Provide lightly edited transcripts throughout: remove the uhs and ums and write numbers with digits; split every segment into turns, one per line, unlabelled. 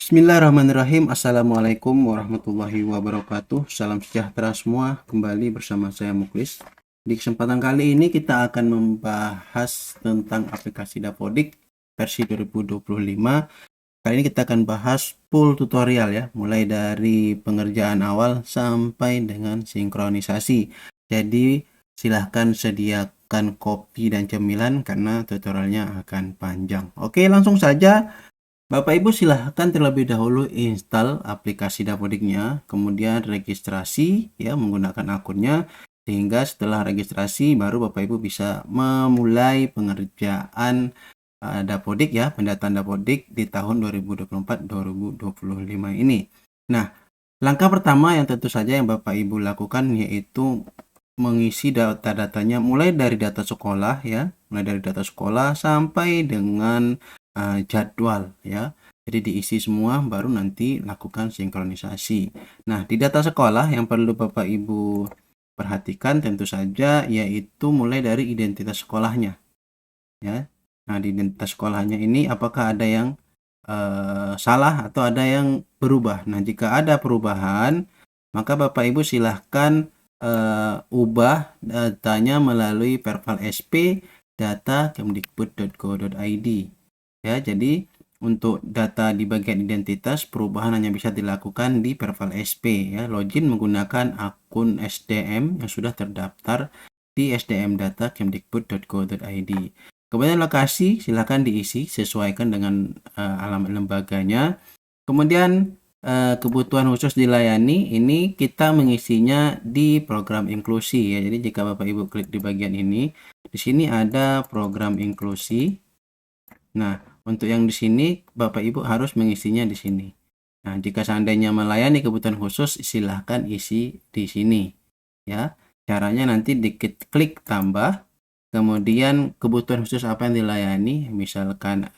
Bismillahirrahmanirrahim. Assalamualaikum warahmatullahi wabarakatuh. Salam sejahtera semua. Kembali bersama saya Muklis. Di kesempatan kali ini kita akan membahas tentang aplikasi Dapodik versi 2025. Kali ini kita akan bahas full tutorial ya, mulai dari pengerjaan awal sampai dengan sinkronisasi. Jadi silahkan sediakan kopi dan cemilan karena tutorialnya akan panjang. Oke, langsung saja. Bapak Ibu silahkan terlebih dahulu install aplikasi Dapodiknya, kemudian registrasi ya menggunakan akunnya, sehingga setelah registrasi baru Bapak Ibu bisa memulai pengerjaan Dapodik ya, pendataan Dapodik di tahun 2024-2025 ini. Nah, langkah pertama yang tentu saja yang Bapak Ibu lakukan yaitu mengisi data-datanya mulai dari data sekolah ya, mulai dari data sekolah sampai dengan jadwal ya. Jadi diisi semua baru nanti lakukan sinkronisasi. Nah, di data sekolah yang perlu Bapak Ibu perhatikan tentu saja yaitu mulai dari identitas sekolahnya ya. Nah, di identitas sekolahnya ini apakah ada yang salah atau ada yang berubah. Nah, jika ada perubahan maka Bapak Ibu silahkan ubah datanya melalui perval SP data kemdikbud.go.id ya. Jadi untuk data di bagian identitas perubahan hanya bisa dilakukan di perval SP ya. Login menggunakan akun SDM yang sudah terdaftar di sdmdata.kemdikbud.go.id. Kemudian lokasi silakan diisi sesuaikan dengan alamat lembaganya. Kemudian kebutuhan khusus dilayani ini kita mengisinya di program inklusi ya. Jadi jika Bapak Ibu klik di bagian ini, di sini ada program inklusi. Nah, untuk yang di sini Bapak Ibu harus mengisinya di sini. Nah, jika seandainya melayani kebutuhan khusus silahkan isi di sini ya. Caranya nanti diklik tambah, kemudian kebutuhan khusus apa yang dilayani, misalkan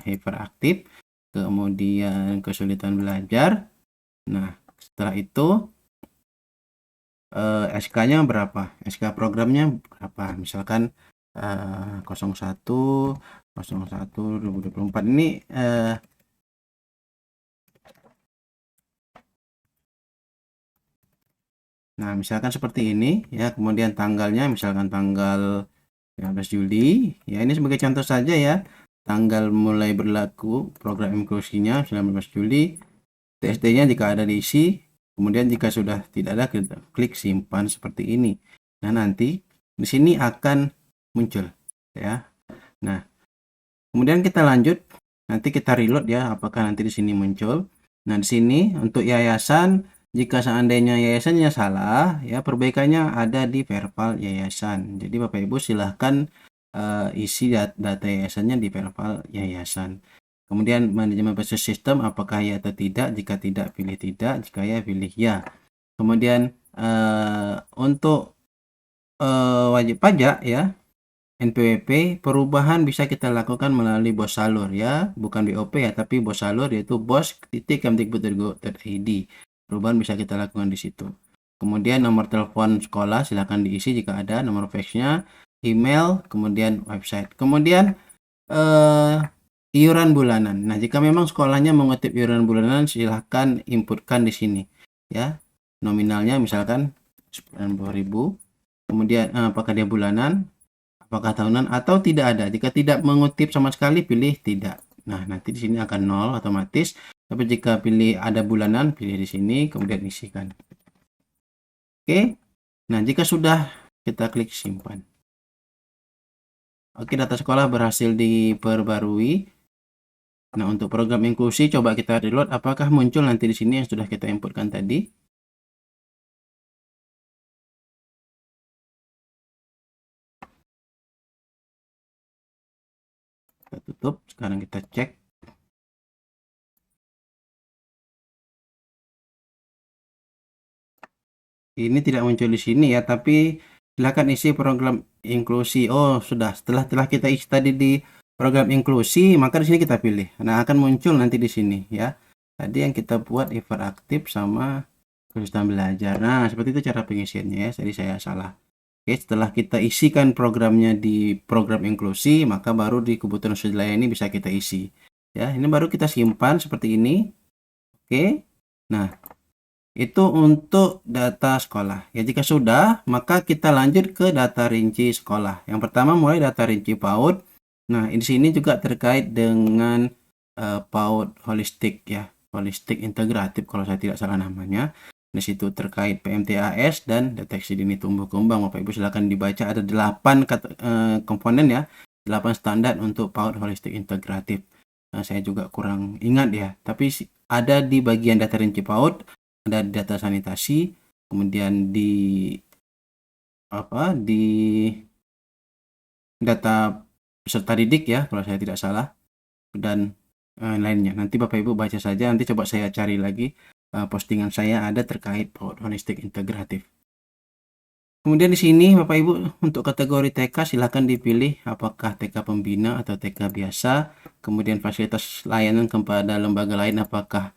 hiperaktif, kemudian kesulitan belajar. Nah, setelah itu SK-nya berapa, SK programnya berapa, misalkan 01 2024 ini nah misalkan seperti ini ya. Kemudian tanggalnya misalkan tanggal 15 Juli ya, ini sebagai contoh saja ya. Tanggal mulai berlaku program inklusinya 19 Juli. TSD-nya jika ada diisi, kemudian jika sudah tidak ada kita klik simpan seperti ini. Nah, nanti di sini akan muncul ya. Nah, kemudian kita lanjut, nanti kita reload ya, apakah nanti di sini muncul. Nah, di sini untuk yayasan, jika seandainya yayasannya salah ya, perbaikannya ada di perval yayasan. Jadi Bapak Ibu silahkan isi data yayasannya di perval yayasan. Kemudian manajemen basis sistem apakah ya atau tidak, jika tidak pilih tidak, jika ya pilih ya. Kemudian untuk wajib pajak ya, NPWP perubahan bisa kita lakukan melalui BOS Salur ya, bukan BOP ya, tapi BOS Salur yaitu bos.kemdikbud.go.id. Perubahan bisa kita lakukan di situ. Kemudian nomor telepon sekolah silakan diisi jika ada, nomor faxnya, email, kemudian website. Kemudian iuran bulanan. Nah, jika memang sekolahnya mengutip iuran bulanan silahkan inputkan di sini ya. Nominalnya misalkan 90.000. Kemudian apakah dia bulanan, apakah tahunan atau tidak ada. Jika tidak mengutip sama sekali pilih tidak. Nah, nanti di sini akan 0 otomatis. Tapi jika pilih ada bulanan pilih di sini kemudian isikan. Oke. Nah, jika sudah kita klik simpan. Oke, data sekolah berhasil diperbarui. Nah, untuk program inklusi coba kita reload, apakah muncul nanti di sini yang sudah kita inputkan tadi. Kita tutup, sekarang kita cek. Ini tidak muncul di sini ya, tapi silakan isi program inklusi. Oh, sudah. Setelah kita isi tadi di program inklusi, maka di sini kita pilih. Nah, akan muncul nanti di sini ya. Tadi yang kita buat hiperaktif sama kesulitan belajar. Nah, seperti itu cara pengisiannya ya. Jadi saya salah. Oke, setelah kita isikan programnya di program inklusi, maka baru di kebutuhan khusus ini bisa kita isi. ya. Ini baru kita simpan seperti ini. Oke. Nah, itu untuk data sekolah. Ya, jika sudah, maka kita lanjut ke data rinci sekolah. Yang pertama mulai data rinci PAUD. Nah, di sini juga terkait dengan PAUD holistik ya, holistik integratif kalau saya tidak salah namanya. Di situ terkait PMTAS dan deteksi dini tumbuh kembang. Bapak Ibu silakan dibaca, ada 8 komponen ya, 8 standar untuk PAUD holistik integratif. Nah, saya juga kurang ingat ya, tapi ada di bagian data rinci PAUD, ada data sanitasi, kemudian di data peserta didik ya kalau saya tidak salah, dan lainnya. Nanti Bapak Ibu baca saja, nanti coba saya cari lagi postingan saya ada terkait PAUD holistik integratif. Kemudian di sini Bapak Ibu untuk kategori TK silahkan dipilih apakah TK pembina atau TK biasa. Kemudian fasilitas layanan kepada lembaga lain apakah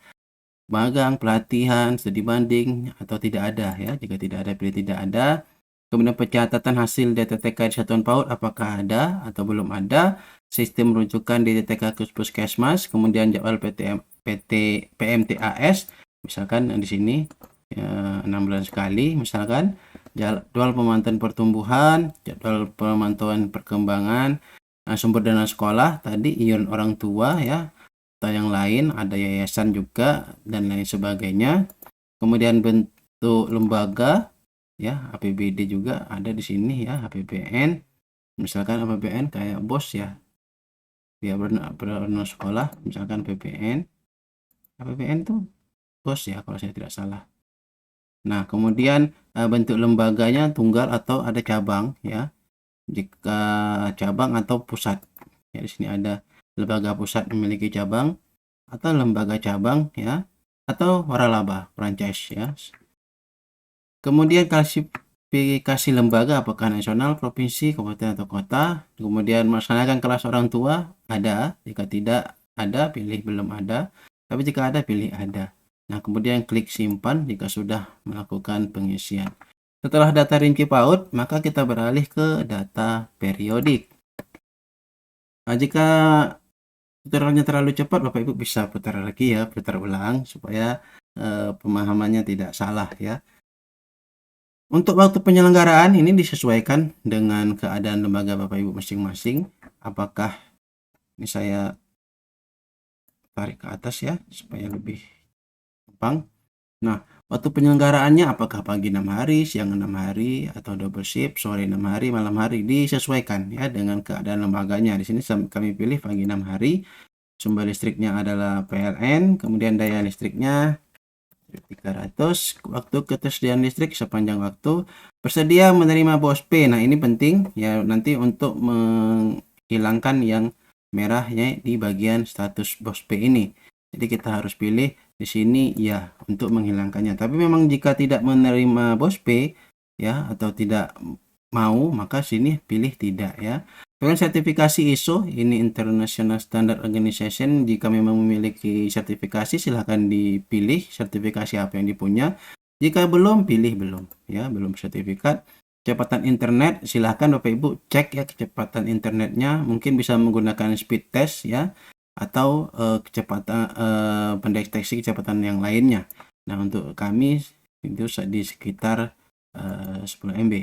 magang, pelatihan, studi banding atau tidak ada ya. Jika tidak ada, pilih tidak ada. Kemudian pencatatan hasil DTTK di satuan PAUD apakah ada atau belum ada. Sistem rujukan DTTK Puskesmas, kemudian jadwal PMTAS, misalkan di sini ya, 6 bulan sekali, misalkan jadwal pemantauan pertumbuhan, jadwal pemantauan perkembangan, sumber dana sekolah tadi, iuran orang tua ya, atau yang lain, ada yayasan juga dan lain sebagainya. Kemudian bentuk lembaga ya, APBD juga ada di sini ya, APBN, misalkan APBN kayak BOS ya, berwarna sekolah, misalkan APBN tuh BOS ya kalau saya tidak salah. Nah, kemudian bentuk lembaganya tunggal atau ada cabang ya. Jika cabang atau pusat. Ya, di sini ada lembaga pusat memiliki cabang atau lembaga cabang ya, atau waralaba franchise ya. Kemudian klasifikasi lembaga apakah nasional, provinsi, kabupaten atau kota. Kemudian melaksanakan kelas orang tua ada, jika tidak ada pilih belum ada, tapi jika ada pilih ada. Nah, kemudian klik simpan jika sudah melakukan pengisian. Setelah data rinci PAUD, maka kita beralih ke data periodik. Nah, jika tutorialnya terlalu cepat, Bapak Ibu bisa putar lagi ya, putar ulang supaya pemahamannya tidak salah ya. Untuk waktu penyelenggaraan ini disesuaikan dengan keadaan lembaga Bapak Ibu masing-masing. Apakah ini saya tarik ke atas ya supaya lebih gampang. Nah, waktu penyelenggaraannya apakah pagi 6 hari, siang 6 hari, atau double shift, sore 6 hari, malam hari, disesuaikan ya dengan keadaan lembaganya. Di sini kami pilih pagi 6 hari. Sumber listriknya adalah PLN, kemudian daya listriknya 300, waktu ketersediaan listrik sepanjang waktu, bersedia menerima BOSP. Nah, ini penting ya nanti untuk menghilangkan yang merahnya di bagian status BOSP ini. Jadi kita harus pilih di sini ya untuk menghilangkannya. Tapi memang jika tidak menerima BOSP ya atau tidak mau, maka sini pilih tidak ya. Kemudian sertifikasi ISO, ini International Standard Organization. Jika memang memiliki sertifikasi, silahkan dipilih sertifikasi apa yang dipunya. Jika belum, pilih belum ya, belum sertifikat. Kecepatan internet, silahkan Bapak Ibu cek ya kecepatan internetnya. Mungkin bisa menggunakan speed test ya, atau kecepatan pendeteksi kecepatan yang lainnya. Nah, untuk kami itu di sekitar 10 MB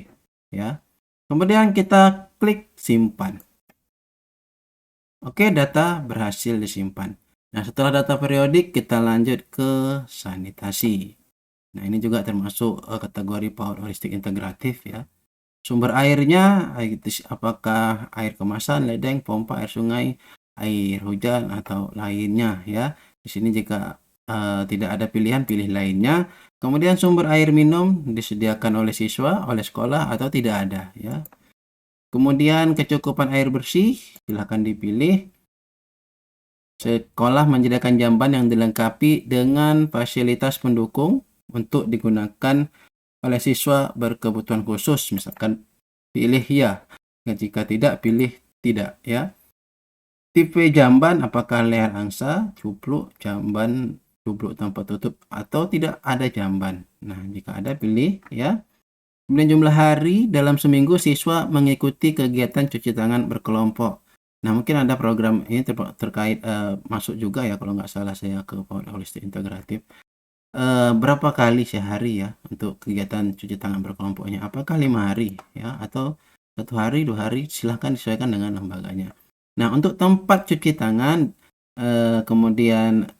ya. Kemudian kita klik simpan. Oke, data berhasil disimpan. Nah, setelah data periodik kita lanjut ke sanitasi. Nah, ini juga termasuk kategori PAUD holistik integratif ya. Sumber airnya apakah air kemasan, ledeng, pompa, air sungai, air hujan atau lainnya ya. Di sini jika tidak ada pilihan, pilih lainnya. Kemudian sumber air minum disediakan oleh siswa, oleh sekolah atau tidak ada ya. Kemudian kecukupan air bersih, silahkan dipilih. Sekolah menyediakan jamban yang dilengkapi dengan fasilitas pendukung untuk digunakan oleh siswa berkebutuhan khusus. Misalkan pilih ya, jika tidak pilih tidak ya. Tipe jamban apakah leher angsa, cupluk, jamban cupluk tanpa tutup atau tidak ada jamban. Nah, jika ada pilih ya. Kemudian jumlah hari dalam seminggu siswa mengikuti kegiatan cuci tangan berkelompok. Nah, mungkin ada program ini terkait masuk juga ya kalau nggak salah saya ke Power Holistik Integratif. Berapa kali sehari ya untuk kegiatan cuci tangan berkelompoknya? Apakah 5 hari ya atau 1 hari, 2 hari? Silahkan disesuaikan dengan lembaganya. Nah, untuk tempat cuci tangan, kemudian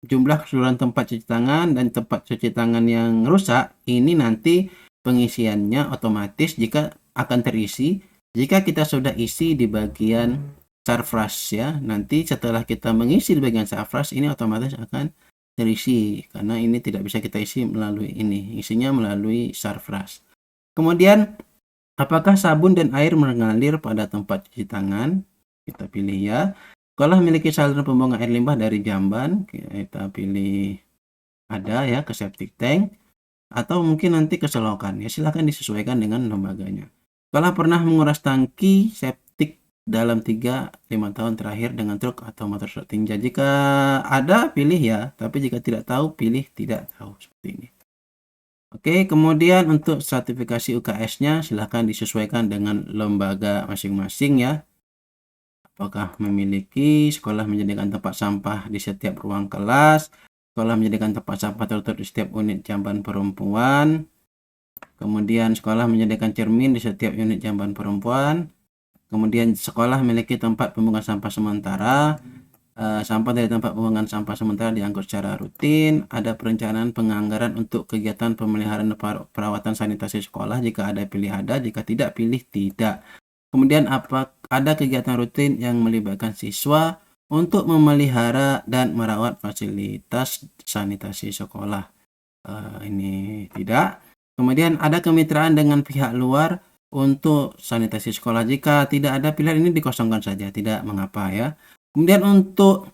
jumlah keseluruhan tempat cuci tangan dan tempat cuci tangan yang rusak, ini nanti pengisiannya otomatis jika akan terisi jika kita sudah isi di bagian sarfras ya. Nanti setelah kita mengisi di bagian sarfras, ini otomatis akan terisi karena ini tidak bisa kita isi melalui ini, isinya melalui sarfras. Kemudian apakah sabun dan air mengalir pada tempat cuci tangan? Kita pilih ya. Sekolah memiliki saluran pembuangan air limbah dari jamban, kita pilih ada ya ke septic tank atau mungkin nanti ke selokan ya, silahkan disesuaikan dengan lembaganya. Sekolah pernah menguras tangki septik dalam 3-5 tahun terakhir dengan truk atau motor tinja. Jika ada pilih ya, tapi jika tidak tahu pilih tidak tahu, seperti ini. Oke, kemudian untuk sertifikasi UKS-nya silahkan disesuaikan dengan lembaga masing-masing ya. Apakah memiliki sekolah menjadikan tempat sampah di setiap ruang kelas, sekolah menjadikan tempat sampah tertutup di setiap unit jamban perempuan, kemudian sekolah menyediakan cermin di setiap unit jamban perempuan, kemudian sekolah memiliki tempat pembuangan sampah sementara, sampah dari tempat pembuangan sampah sementara diangkut secara rutin, ada perencanaan penganggaran untuk kegiatan pemeliharaan perawatan sanitasi sekolah, jika ada pilih ada, jika tidak pilih tidak. Kemudian ada kegiatan rutin yang melibatkan siswa untuk memelihara dan merawat fasilitas sanitasi sekolah. Ini tidak. Kemudian ada kemitraan dengan pihak luar untuk sanitasi sekolah. Jika tidak ada pilihan ini dikosongkan saja, tidak mengapa ya. Kemudian untuk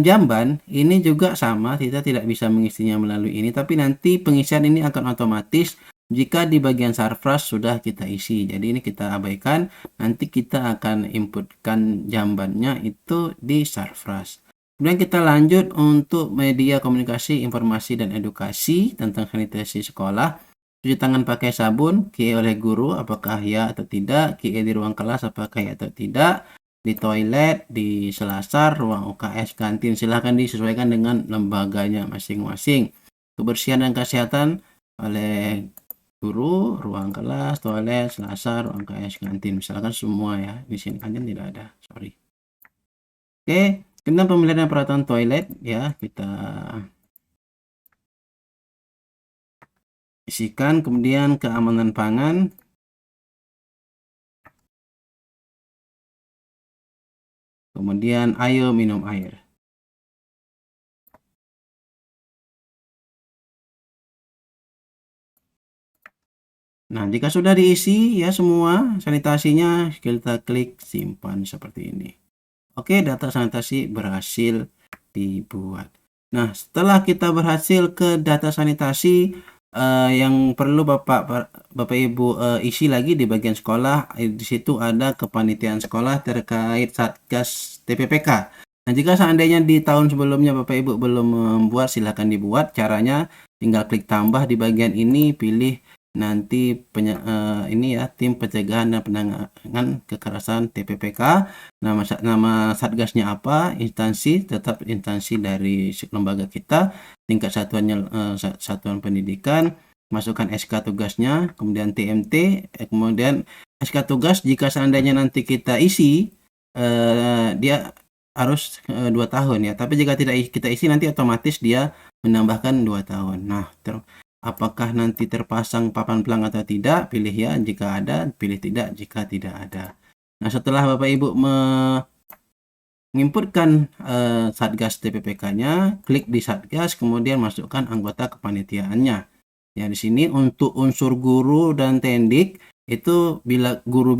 jamban ini juga sama, kita tidak bisa mengisinya melalui ini, tapi nanti pengisian ini akan otomatis jika di bagian sarfras sudah kita isi. Jadi ini kita abaikan, nanti kita akan inputkan jambannya itu di sarfras. Kemudian kita lanjut untuk media komunikasi, informasi, dan edukasi tentang sanitasi sekolah. Cuci tangan pakai sabun, QE oleh guru, apakah ya atau tidak, QE di ruang kelas, apakah ya atau tidak, di toilet, di selasar, ruang UKS, kantin, silahkan disesuaikan dengan lembaganya masing-masing. Kebersihan dan kesehatan oleh guru, ruang kelas, toilet, selasar, ruang UKS, kantin, misalkan semua ya. Di sini kantin tidak ada, sorry. Oke, kemudian pemeliharaan peralatan toilet ya, kita isikan. Kemudian keamanan pangan, kemudian ayo minum air. Nah, jika sudah diisi ya semua sanitasinya, kita klik simpan seperti ini. Oke, data sanitasi berhasil dibuat. Nah, setelah kita berhasil ke data sanitasi, yang perlu Bapak Ibu isi lagi di bagian sekolah, di situ ada kepanitiaan sekolah terkait Satgas TPPK. Nah, jika seandainya di tahun sebelumnya Bapak Ibu belum membuat, silahkan dibuat. Caranya tinggal klik tambah di bagian ini, pilih nanti ini ya, tim pencegahan dan penanganan kekerasan TPPK. Nama satgasnya apa, instansi tetap instansi dari lembaga kita, tingkat satuannya satuan pendidikan, masukkan SK tugasnya, kemudian TMT, kemudian SK tugas jika seandainya nanti kita isi dia harus 2 tahun ya, tapi jika tidak kita isi nanti otomatis dia menambahkan 2 tahun. Nah, apakah nanti terpasang papan pelang atau tidak, pilih ya jika ada, pilih tidak jika tidak ada. Nah, setelah Bapak Ibu menginputkan Satgas TPPK-nya, klik di Satgas, kemudian masukkan anggota kepanitiaannya. Ya, di sini untuk unsur guru dan tendik itu bila guru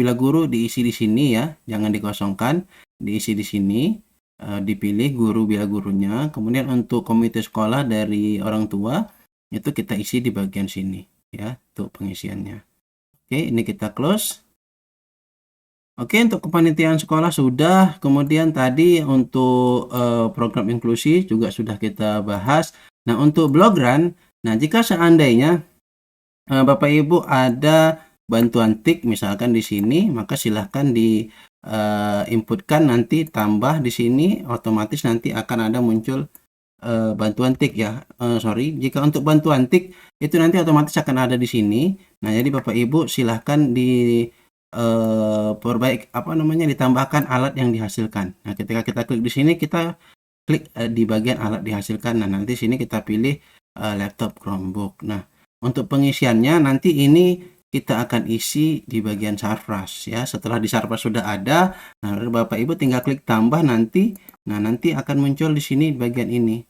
diisi di sini ya, jangan dikosongkan, diisi di sini, dipilih guru bila gurunya. Kemudian untuk komite sekolah dari orang tua itu kita isi di bagian sini ya untuk pengisiannya. Oke, ini kita close. Oke, untuk kepanitiaan sekolah sudah. Kemudian tadi untuk program inklusi juga sudah kita bahas. Nah, untuk blog run, nah jika seandainya Bapak Ibu ada bantuan TIK misalkan di sini, maka silahkan di inputkan nanti tambah di sini, otomatis nanti akan ada muncul bantuan tik ya. Sorry, jika untuk bantuan tik itu nanti otomatis akan ada di sini. Nah, jadi Bapak Ibu silahkan ditambahkan alat yang dihasilkan. Nah, ketika kita klik di sini, kita klik di bagian alat dihasilkan. Nah, nanti sini kita pilih laptop Chromebook. Nah, untuk pengisiannya nanti ini kita akan isi di bagian Sarfraz ya. Setelah di Sarfraz sudah ada, nah Bapak Ibu tinggal klik tambah nanti. Nah, nanti akan muncul di sini di bagian ini.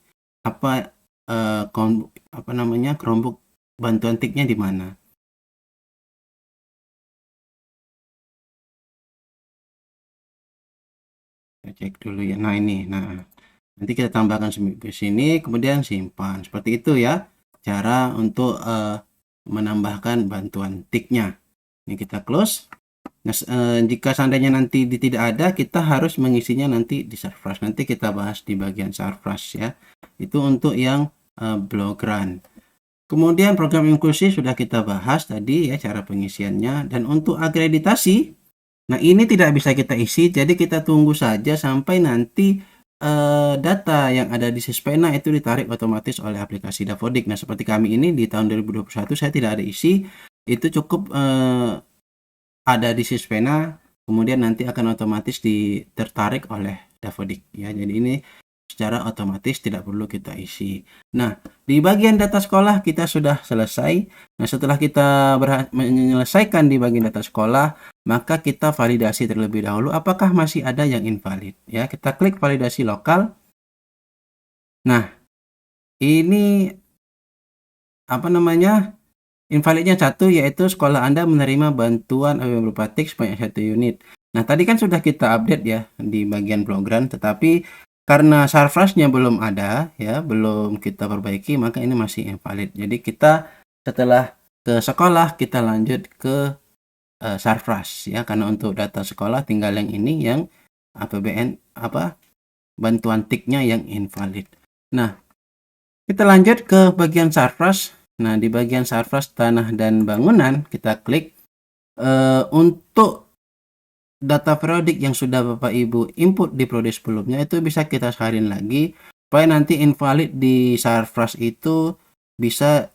Chromebook bantuan tiknya di mana. Kita cek dulu ya. Nah, ini. Nah, nanti kita tambahkan ke sini, kemudian simpan. Seperti itu ya cara untuk menambahkan bantuan tiknya. Ini kita close. Nah, jika seandainya nanti tidak ada, kita harus mengisinya nanti di Sarfraz. Nanti kita bahas di bagian Sarfraz ya. Itu untuk yang block run. Kemudian program inklusi sudah kita bahas tadi ya cara pengisiannya. Dan untuk akreditasi, nah ini tidak bisa kita isi, jadi kita tunggu saja sampai nanti data yang ada di Sispena itu ditarik otomatis oleh aplikasi Davodik. Nah, seperti kami ini di tahun 2021 saya tidak ada isi, itu cukup ada di Sispena, kemudian nanti akan otomatis tertarik oleh Davodik ya. Jadi ini secara otomatis tidak perlu kita isi. Nah, di bagian data sekolah kita sudah selesai. Nah, setelah kita menyelesaikan di bagian data sekolah, maka kita validasi terlebih dahulu apakah masih ada yang invalid ya. Kita klik validasi lokal. Nah, ini invalidnya 1, yaitu sekolah Anda menerima bantuan berupa tik sebanyak 1 unit. Nah, tadi kan sudah kita update ya di bagian program, tetapi karena Sarfraznya belum ada ya, belum kita perbaiki, maka ini masih invalid. Jadi kita setelah ke sekolah kita lanjut ke Sarfraz ya, karena untuk data sekolah tinggal yang ini yang APBN bantuan tiknya yang invalid. Nah, kita lanjut ke bagian Sarfraz. Nah, di bagian Sarfraz tanah dan bangunan kita klik untuk data periodik yang sudah Bapak Ibu input di periode sebelumnya itu bisa kita salin lagi supaya nanti invalid di Sarfraz itu bisa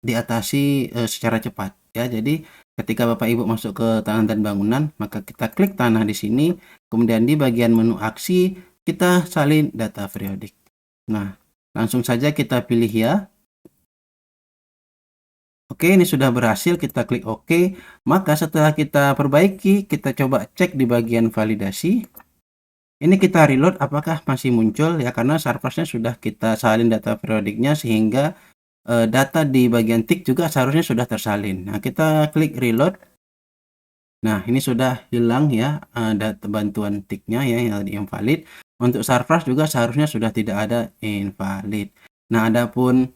diatasi secara cepat ya. Jadi ketika Bapak Ibu masuk ke tanah dan bangunan, maka kita klik tanah di sini, kemudian di bagian menu aksi kita salin data periodik. Nah, langsung saja kita pilih ya. Oke, ini sudah berhasil, kita klik OK. Maka setelah kita perbaiki, kita coba cek di bagian validasi. Ini kita reload apakah masih muncul ya, karena Sarfraznya sudah kita salin data periodiknya sehingga data di bagian tik juga seharusnya sudah tersalin. Nah, kita klik reload. Nah, ini sudah hilang ya data bantuan tiknya ya yang tadi invalid. Untuk Sarfraz juga seharusnya sudah tidak ada invalid. Nah, adapun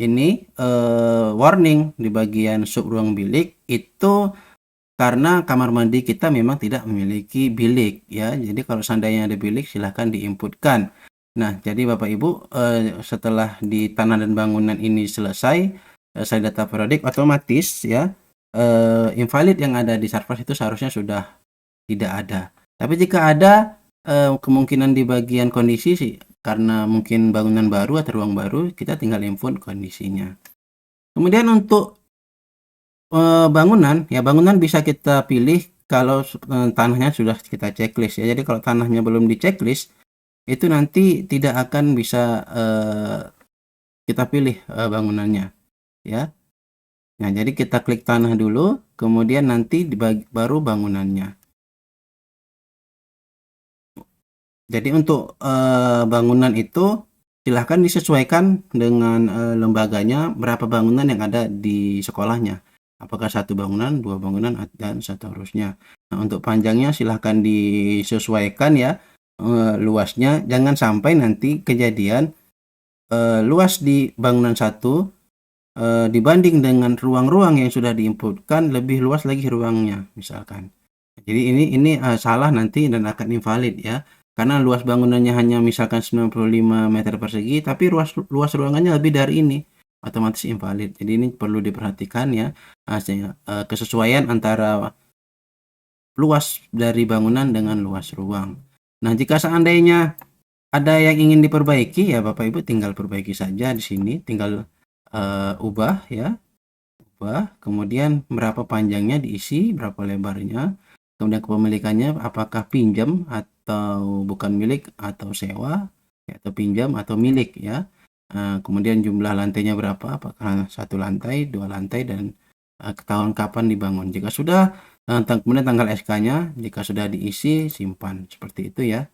ini warning di bagian sub ruang bilik itu karena kamar mandi kita memang tidak memiliki bilik ya. Jadi kalau seandainya ada bilik silahkan diinputkan. Nah, jadi Bapak Ibu setelah di tanah dan bangunan ini selesai data periodik, otomatis ya invalid yang ada di Sarfraz itu seharusnya sudah tidak ada. Tapi jika ada kemungkinan di bagian kondisi sih, karena mungkin bangunan baru atau ruang baru, kita tinggal input kondisinya. Kemudian untuk bangunan ya, bangunan bisa kita pilih kalau tanahnya sudah kita checklist ya. Jadi kalau tanahnya belum di checklist itu nanti tidak akan bisa kita pilih bangunannya ya. Nah, jadi kita klik tanah dulu, kemudian nanti baru bangunannya. Jadi untuk bangunan itu silahkan disesuaikan dengan lembaganya, berapa bangunan yang ada di sekolahnya. Apakah 1 bangunan, 2 bangunan, dan seterusnya. Nah, untuk panjangnya silahkan disesuaikan ya luasnya. Jangan sampai nanti kejadian luas di bangunan 1 dibanding dengan ruang-ruang yang sudah diinputkan lebih luas lagi ruangnya misalkan. Jadi ini salah nanti dan akan invalid ya. Karena luas bangunannya hanya misalkan 95 meter persegi, tapi luas ruangannya lebih dari ini, otomatis invalid. Jadi ini perlu diperhatikan ya, kesesuaian antara luas dari bangunan dengan luas ruang. Nah, jika seandainya ada yang ingin diperbaiki, ya Bapak Ibu tinggal perbaiki saja di sini, tinggal ubah ya, kemudian berapa panjangnya diisi, berapa lebarnya, kemudian kepemilikannya apakah pinjam atau bukan milik atau sewa, ya, atau pinjam atau milik ya. Kemudian jumlah lantainya berapa, apakah 1 lantai, 2 lantai, dan ketahuan kapan dibangun. Jika sudah, kemudian tanggal SK-nya, jika sudah diisi, simpan. Seperti itu ya.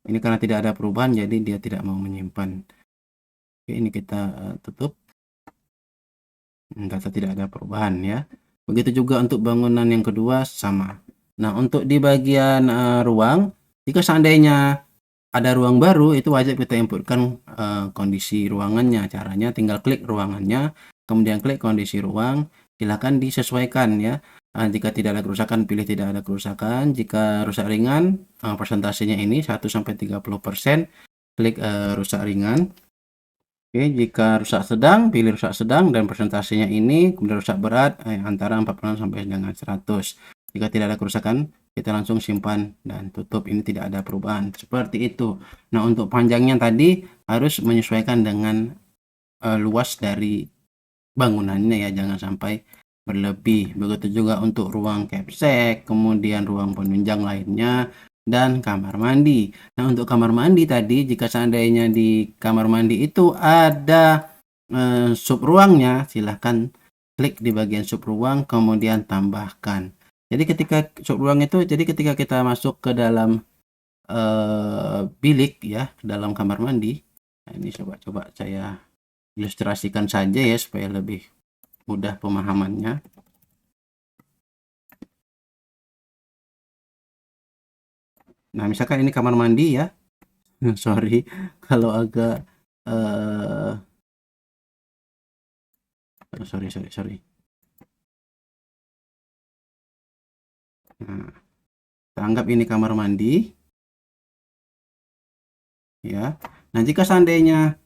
Ini karena tidak ada perubahan, jadi dia tidak mau menyimpan. Oke, ini kita tutup. Data tidak ada perubahan ya. Begitu juga untuk bangunan yang kedua sama. Nah, untuk di bagian ruang, jika seandainya ada ruang baru, itu wajib kita inputkan kondisi ruangannya. Caranya tinggal klik ruangannya, kemudian klik kondisi ruang, silakan disesuaikan ya. Jika tidak ada kerusakan, pilih tidak ada kerusakan. Jika rusak ringan, persentasenya ini 1-30%, klik rusak ringan. Oke, jika rusak sedang, pilih rusak sedang dan persentasenya ini, kemudian rusak berat antara 40 sampai dengan 100. Jika tidak ada kerusakan, kita langsung simpan dan tutup. Ini tidak ada perubahan. Seperti itu. Nah, untuk panjangnya tadi harus menyesuaikan dengan luas dari bangunannya ya, jangan sampai berlebih. Begitu juga untuk ruang capsek, kemudian ruang penunjang lainnya, dan kamar mandi. Nah, untuk kamar mandi tadi, jika seandainya di kamar mandi itu ada sub ruangnya, silahkan klik di bagian sub ruang, kemudian tambahkan. Jadi ketika sub ruang itu, jadi ketika kita masuk ke dalam bilik ya, ke dalam kamar mandi. Nah, ini coba saya ilustrasikan saja ya, supaya lebih mudah pemahamannya. Nah, misalkan ini kamar mandi ya. Sorry kalau agak sorry. Nah, kita anggap ini kamar mandi ya. Nah, jika seandainya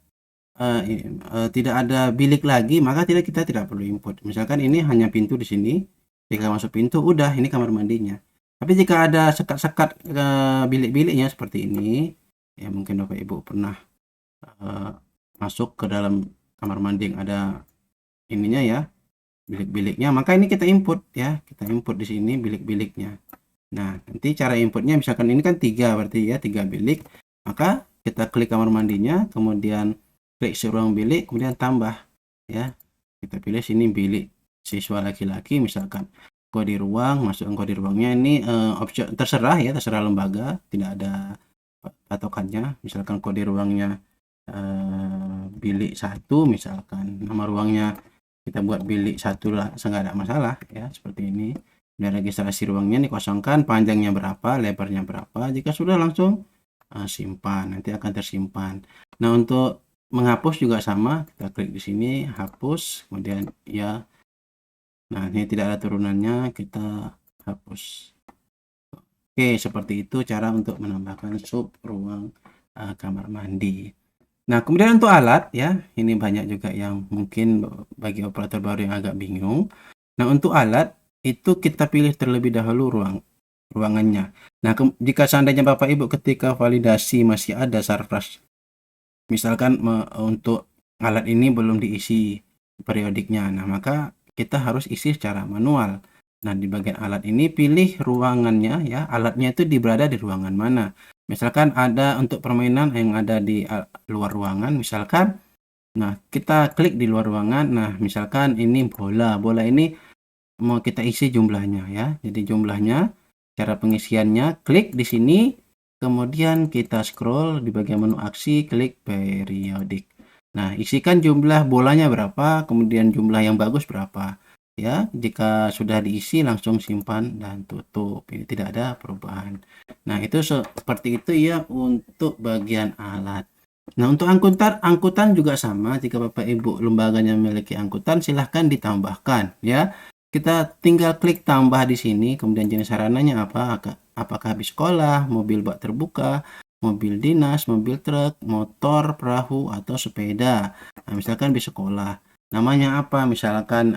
tidak ada bilik lagi, maka kita tidak perlu input. Misalkan ini hanya pintu di sini, jika masuk pintu udah ini kamar mandinya. Tapi jika ada sekat-sekat bilik-biliknya seperti ini, ya mungkin Bapak Ibu pernah masuk ke dalam kamar mandi yang ada ininya ya, bilik-biliknya, maka ini kita input ya, kita input di sini bilik-biliknya. Nah, nanti cara inputnya misalkan ini kan 3, berarti ya 3 bilik, maka kita klik kamar mandinya, kemudian klik ruang bilik, kemudian tambah ya, kita pilih sini bilik siswa laki-laki, misalkan kode ruang, masukkan kode ruangnya. Ini opsi terserah ya, terserah lembaga, tidak ada patokannya. Misalkan kode ruangnya bilik 1, misalkan nama ruangnya kita buat bilik 1 lah, nggak ada masalah ya, seperti ini. Dan registrasi ruangnya dikosongkan, panjangnya berapa, lebarnya berapa. Jika sudah, langsung simpan, nanti akan tersimpan. Nah, untuk menghapus juga sama, kita klik di sini hapus, kemudian ya. Nah, ini tidak ada turunannya, kita hapus. Oke, seperti itu cara untuk menambahkan sub ruang kamar mandi. Nah, kemudian untuk alat ya, ini banyak juga yang mungkin bagi operator baru yang agak bingung. Nah, untuk alat itu kita pilih terlebih dahulu ruangannya. Nah, jika seandainya Bapak Ibu ketika validasi masih ada surplus, misalkan untuk alat ini belum diisi periodiknya, nah maka kita harus isi secara manual. Nah, di bagian alat ini pilih ruangannya ya, alatnya itu berada di ruangan mana. Misalkan ada untuk permainan yang ada di luar ruangan, misalkan, nah kita klik di luar ruangan. Nah, misalkan ini bola ini mau kita isi jumlahnya ya. Jadi jumlahnya, cara pengisiannya, klik di sini, kemudian kita scroll di bagian menu aksi, klik periodik. Nah, isikan jumlah bolanya berapa, kemudian jumlah yang bagus berapa ya. Jika sudah diisi, langsung simpan dan tutup. Ini tidak ada perubahan. Nah, itu seperti itu ya untuk bagian alat. Nah, untuk angkutan juga sama. Jika Bapak Ibu lembaganya memiliki angkutan, silahkan ditambahkan ya. Kita tinggal klik tambah di sini, kemudian jenis sarananya apa, apakah bis sekolah, mobil bak terbuka, mobil dinas, mobil truk, motor, perahu, atau sepeda. Nah, misalkan bis sekolah, namanya apa, misalkan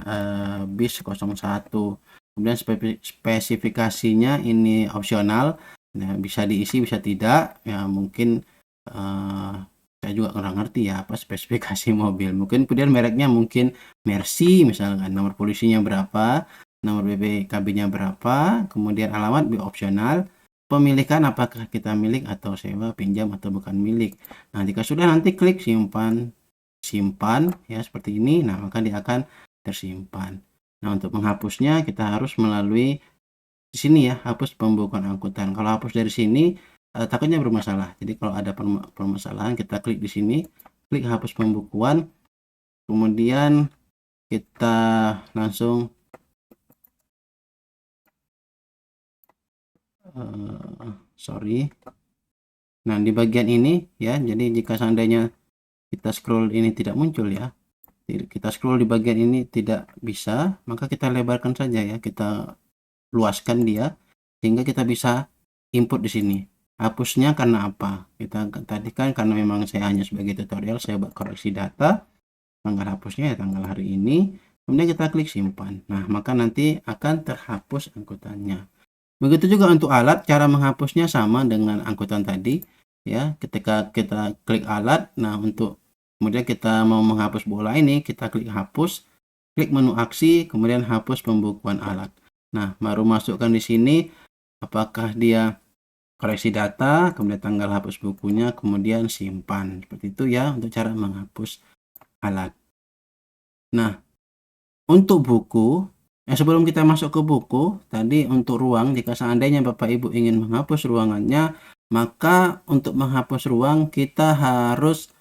bis 01, Kemudian spesifikasinya ini opsional, nah, bisa diisi bisa tidak ya, mungkin saya juga kurang ngerti ya apa spesifikasi mobil. Mungkin kemudian mereknya mungkin Mercy misalkan, nomor polisinya berapa, nomor BPKB-nya berapa, kemudian alamat opsional, pemilikan apakah kita milik atau sewa, pinjam atau bukan milik. Nah, jika sudah nanti klik simpan ya seperti ini. Nah, maka dia akan tersimpan. Nah, untuk menghapusnya kita harus melalui di sini ya, hapus pembukuan angkutan. Kalau hapus dari sini takutnya bermasalah. Jadi kalau ada permasalahan kita klik di sini, klik hapus pembukuan, kemudian kita langsung sorry. Nah, di bagian ini ya, jadi jika seandainya kita scroll ini tidak muncul ya, kita scroll di bagian ini tidak bisa, maka kita lebarkan saja ya, kita luaskan dia sehingga kita bisa input di sini. Hapusnya karena apa? Kita tadi kan karena memang saya hanya sebagai tutorial, saya buat koreksi data. Tanggal hapusnya ya tanggal hari ini. Kemudian kita klik simpan. Nah, maka nanti akan terhapus angkutannya. Begitu juga untuk alat, cara menghapusnya sama dengan angkutan tadi ya. Ketika kita klik alat, nah untuk kemudian kita mau menghapus bola ini, kita klik hapus, klik menu aksi, kemudian hapus pembukuan alat. Nah, baru masukkan di sini apakah dia koreksi data, kemudian tanggal hapus bukunya, kemudian simpan. Seperti itu ya untuk cara menghapus alat. Nah, untuk buku, sebelum kita masuk ke buku, tadi untuk ruang, jika seandainya Bapak Ibu ingin menghapus ruangannya, maka untuk menghapus ruang kita harus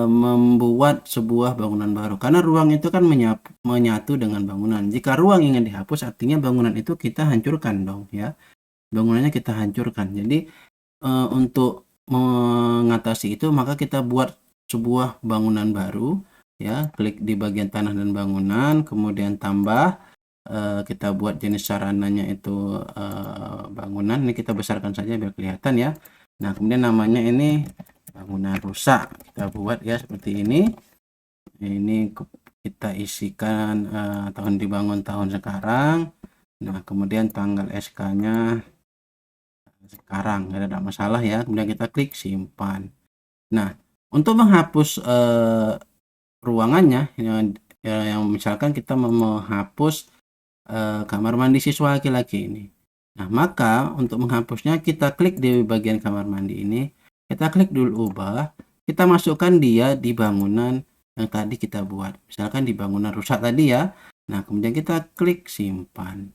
membuat sebuah bangunan baru, karena ruang itu kan menyatu dengan bangunan. Jika ruang ingin dihapus, artinya bangunan itu kita hancurkan dong ya, bangunannya kita hancurkan. Jadi untuk mengatasi itu maka kita buat sebuah bangunan baru ya, klik di bagian tanah dan bangunan, kemudian tambah, kita buat jenis sarananya itu bangunan. Ini kita besarkan saja biar kelihatan ya. Nah, kemudian namanya ini bangunan rusak, kita buat ya seperti ini. Ini kita isikan tahun dibangun tahun sekarang. Nah, kemudian tanggal SK-nya sekarang, nggak ada masalah ya. Kemudian kita klik simpan. Nah, untuk menghapus ruangannya yang misalkan kita mau menghapus kamar mandi siswa laki-laki ini. Nah, maka untuk menghapusnya kita klik di bagian kamar mandi ini. Kita klik dulu ubah, kita masukkan dia di bangunan yang tadi kita buat. Misalkan di bangunan rusak tadi ya. Nah, kemudian kita klik simpan.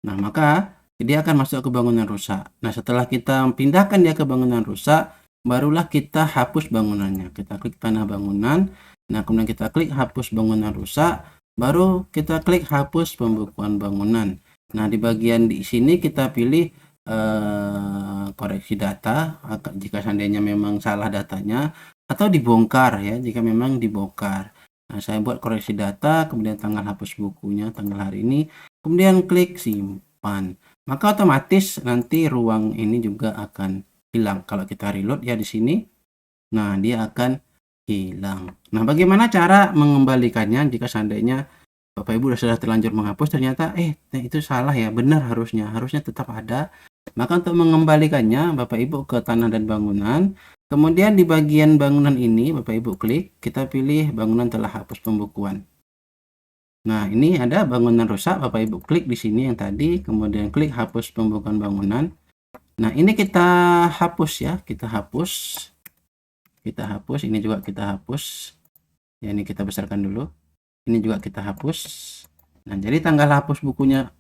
Nah, maka dia akan masuk ke bangunan rusak. Nah, setelah kita pindahkan dia ke bangunan rusak, barulah kita hapus bangunannya. Kita klik tanah bangunan. Nah, kemudian kita klik hapus bangunan rusak, baru kita klik hapus pembukuan bangunan. Nah, di bagian di sini kita pilih koreksi data jika seandainya memang salah datanya, atau dibongkar ya jika memang dibongkar. Nah, saya buat koreksi data, kemudian tanggal hapus bukunya tanggal hari ini, kemudian klik simpan. Maka otomatis nanti ruang ini juga akan hilang kalau kita reload ya di sini. Nah, dia akan hilang. Nah, bagaimana cara mengembalikannya jika seandainya Bapak Ibu sudah terlanjur menghapus ternyata itu salah ya, benar harusnya tetap ada. Maka untuk mengembalikannya Bapak Ibu ke tanah dan bangunan, kemudian di bagian bangunan ini Bapak Ibu klik, kita pilih bangunan telah hapus pembukuan. Nah, ini ada bangunan rusak, Bapak Ibu klik di sini yang tadi, kemudian klik hapus pembukuan bangunan. Nah, ini kita hapus ya, kita hapus, ini juga kita hapus. Ya, ini kita besarkan dulu. Ini juga kita hapus. Nah, jadi tanggal hapus bukunya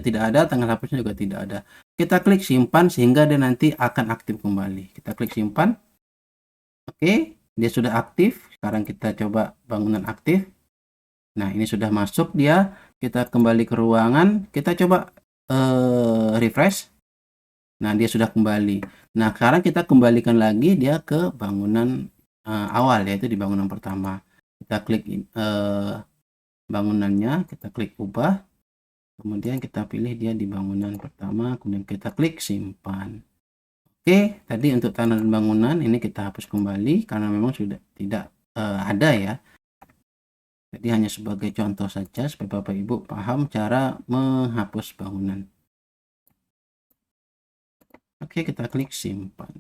tidak ada, tanggal hapusnya juga tidak ada. Kita klik simpan sehingga dia nanti akan aktif kembali. Kita klik simpan. Oke, dia sudah aktif. Sekarang kita coba bangunan aktif. Nah, ini sudah masuk dia. Kita kembali ke ruangan. Kita coba refresh. Nah, dia sudah kembali. Nah, sekarang kita kembalikan lagi dia ke bangunan awal, yaitu di bangunan pertama. Kita klik bangunannya, kita klik ubah, kemudian kita pilih dia di bangunan pertama, kemudian kita klik simpan. Oke, tadi untuk tanah dan bangunan ini kita hapus kembali karena memang sudah tidak ada ya. Jadi hanya sebagai contoh saja supaya Bapak Ibu paham cara menghapus bangunan. Oke, kita klik simpan.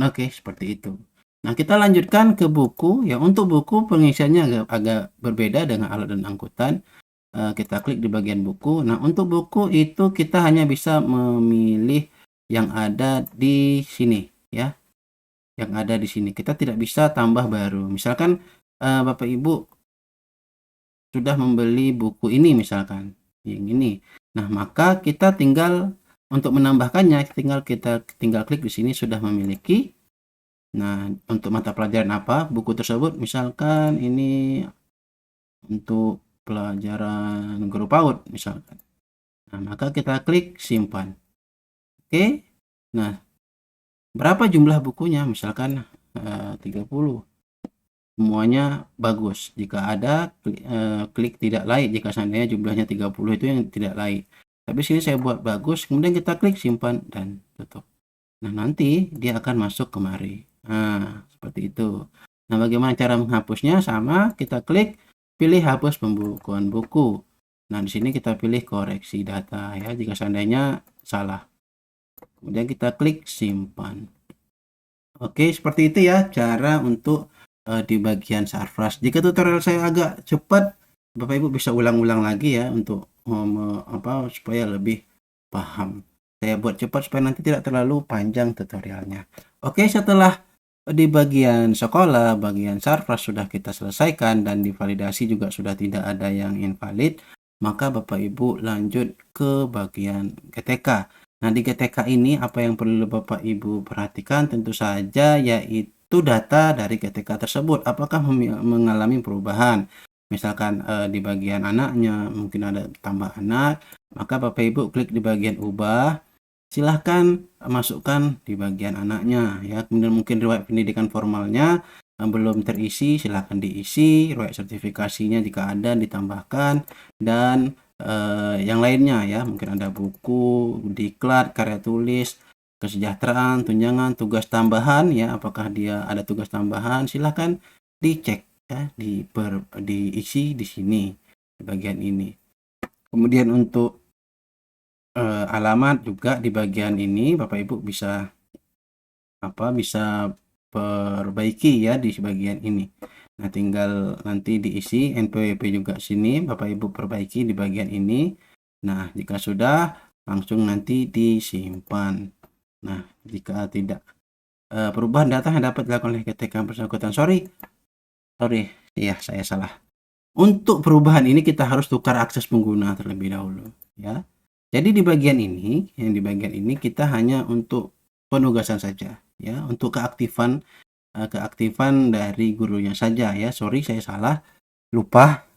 Oke, seperti itu. Nah, kita lanjutkan ke buku. Ya, untuk buku pengisiannya agak berbeda dengan alat dan angkutan. Kita klik di bagian buku. Nah, untuk buku itu kita hanya bisa memilih yang ada di sini, ya. Yang ada di sini. Kita tidak bisa tambah baru. Misalkan Bapak Ibu sudah membeli buku ini misalkan, yang ini. Nah, maka kita tinggal untuk menambahkannya, kita tinggal klik di sini sudah memiliki. Nah, untuk mata pelajaran apa buku tersebut, misalkan ini untuk pelajaran guru PAUD misalkan. Nah, maka kita klik simpan. Oke. Nah, berapa jumlah bukunya? Misalkan 30. Semuanya bagus. Jika ada klik tidak laik jika seandainya jumlahnya 30 itu yang tidak laik. Tapi sini saya buat bagus, kemudian kita klik simpan dan tutup. Nah, nanti dia akan masuk kemari. Nah, seperti itu. Nah, bagaimana cara menghapusnya? Sama, kita klik pilih hapus pembukuan buku. Nah, di sini kita pilih koreksi data ya jika seandainya salah. Kemudian kita klik simpan. Oke, seperti itu ya cara untuk di bagian Sarfraz. Jika tutorial saya agak cepat, Bapak Ibu bisa ulang-ulang lagi ya untuk supaya lebih paham. Saya buat cepat supaya nanti tidak terlalu panjang tutorialnya. Oke, setelah di bagian sekolah, bagian Sarfraz sudah kita selesaikan dan divalidasi juga sudah tidak ada yang invalid, maka Bapak Ibu lanjut ke bagian GTK. Nah, di GTK ini apa yang perlu Bapak Ibu perhatikan tentu saja yaitu data dari GTK tersebut. Apakah mengalami perubahan? Misalkan di bagian anaknya mungkin ada tambah anak, maka Bapak Ibu klik di bagian ubah. Silahkan masukkan di bagian anaknya ya. Kemudian mungkin riwayat pendidikan formalnya belum terisi, silahkan diisi. Riwayat sertifikasinya jika ada ditambahkan dan yang lainnya ya, mungkin ada buku, diklat, karya tulis, kesejahteraan, tunjangan, tugas tambahan ya, apakah dia ada tugas tambahan, silahkan dicek ya, diisi di sini di bagian ini. Kemudian untuk alamat juga di bagian ini Bapak Ibu bisa bisa perbaiki ya di bagian ini. Nah, tinggal nanti diisi NPWP juga sini Bapak Ibu perbaiki di bagian ini. Nah, jika sudah langsung nanti disimpan. Nah, jika tidak perubahan data yang dapat dilakukan oleh GTK bersangkutan. Sorry ya, saya salah. Untuk perubahan ini kita harus tukar akses pengguna terlebih dahulu ya. Jadi di bagian ini kita hanya untuk penugasan saja ya, untuk keaktifan dari gurunya saja ya. Sorry saya salah, lupa.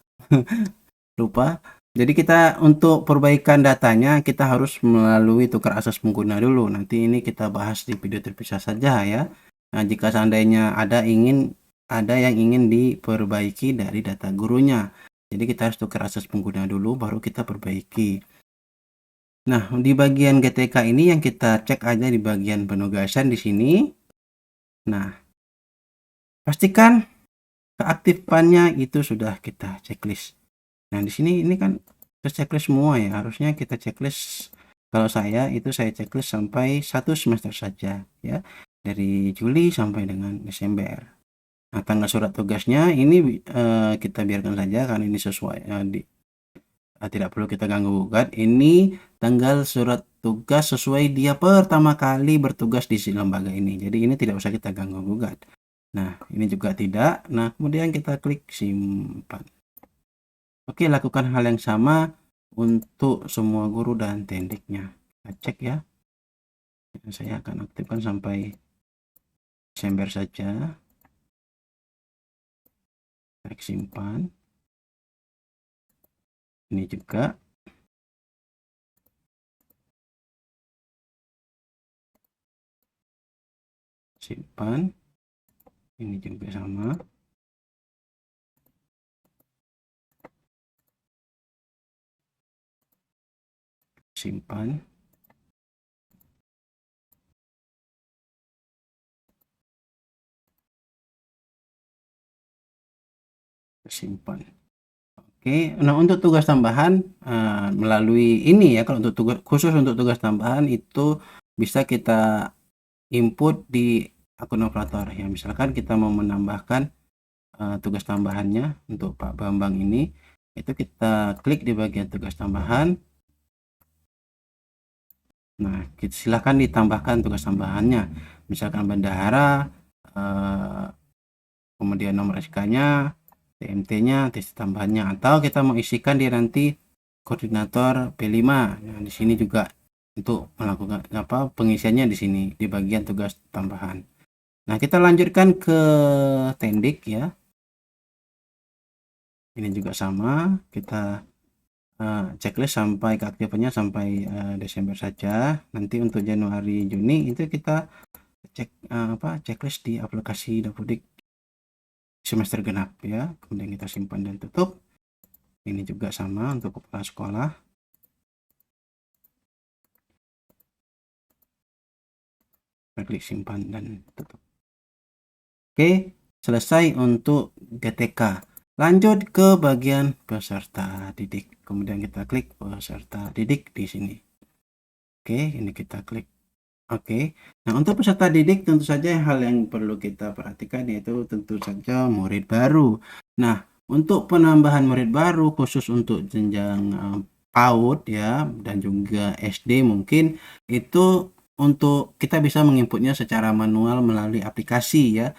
Jadi kita untuk perbaikan datanya kita harus melalui tukar akses pengguna dulu. Nanti ini kita bahas di video terpisah saja ya. Nah, jika seandainya ada yang ingin diperbaiki dari data gurunya. Jadi kita harus tukar akses pengguna dulu baru kita perbaiki. Nah, di bagian GTK ini yang kita cek aja di bagian penugasan di sini. Nah, pastikan keaktifannya itu sudah kita checklist. Nah, di sini ini kan checklist semua ya. Harusnya kita checklist, kalau saya checklist sampai 1 semester saja ya. Dari Juli sampai dengan Desember. Nah, tanggal surat tugasnya ini kita biarkan saja karena ini sesuai tidak perlu kita ganggu gugat. Ini tanggal surat tugas sesuai dia pertama kali bertugas di lembaga ini. Jadi ini tidak usah kita ganggu gugat. Nah, ini juga tidak. Nah, kemudian kita klik simpan. Oke, lakukan hal yang sama untuk semua guru dan tendiknya. Kita cek ya. Saya akan aktifkan sampai Desember saja. Klik simpan. Ini juga. Simpan. Ini juga sama. Simpan. Simpan. Oke, nah untuk tugas tambahan melalui ini ya, kalau untuk tugas khusus untuk tugas tambahan itu bisa kita input di akun operator ya. Misalkan kita mau menambahkan tugas tambahannya untuk Pak Bambang ini, itu kita klik di bagian tugas tambahan. Nah, silahkan ditambahkan tugas tambahannya, misalkan bendahara, kemudian nomor SK-nya, TMT-nya, tes tambahannya, atau kita mau isikan dia nanti koordinator P5. Nah, di sini juga untuk melakukan pengisiannya di sini di bagian tugas tambahan. Nah, kita lanjutkan ke Tendik ya. Ini juga sama, kita checklist sampai keaktifannya sampai Desember saja. Nanti untuk Januari Juni itu kita cek checklist di aplikasi Dapodik semester genap ya. Kemudian kita simpan dan tutup. Ini juga sama untuk kepala sekolah. Kita klik simpan dan tutup. Oke, selesai untuk GTK. Lanjut ke bagian peserta didik. Kemudian kita klik peserta didik di sini. Oke, ini kita klik. Oke. Nah, untuk peserta didik tentu saja hal yang perlu kita perhatikan yaitu tentu saja murid baru. Nah, untuk penambahan murid baru khusus untuk jenjang PAUD ya dan juga SD mungkin itu untuk kita bisa menginputnya secara manual melalui aplikasi ya.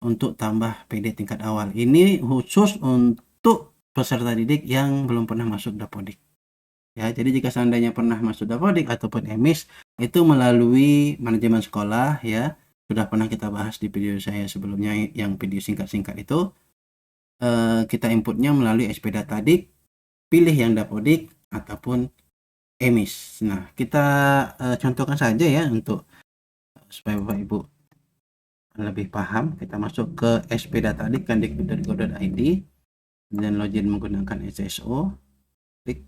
Untuk tambah PD tingkat awal. Ini khusus untuk peserta didik yang belum pernah masuk Dapodik. Ya, jadi jika seandainya pernah masuk Dapodik ataupun EMIS itu melalui manajemen sekolah ya. Sudah pernah kita bahas di video saya sebelumnya yang video singkat-singkat itu. Kita inputnya melalui SP Datadik, pilih yang Dapodik ataupun EMIS. Nah, kita contohkan saja ya untuk supaya Bapak Ibu lebih paham. Kita masuk ke SP Datadik kandikbud.go.id dan login menggunakan SSO, klik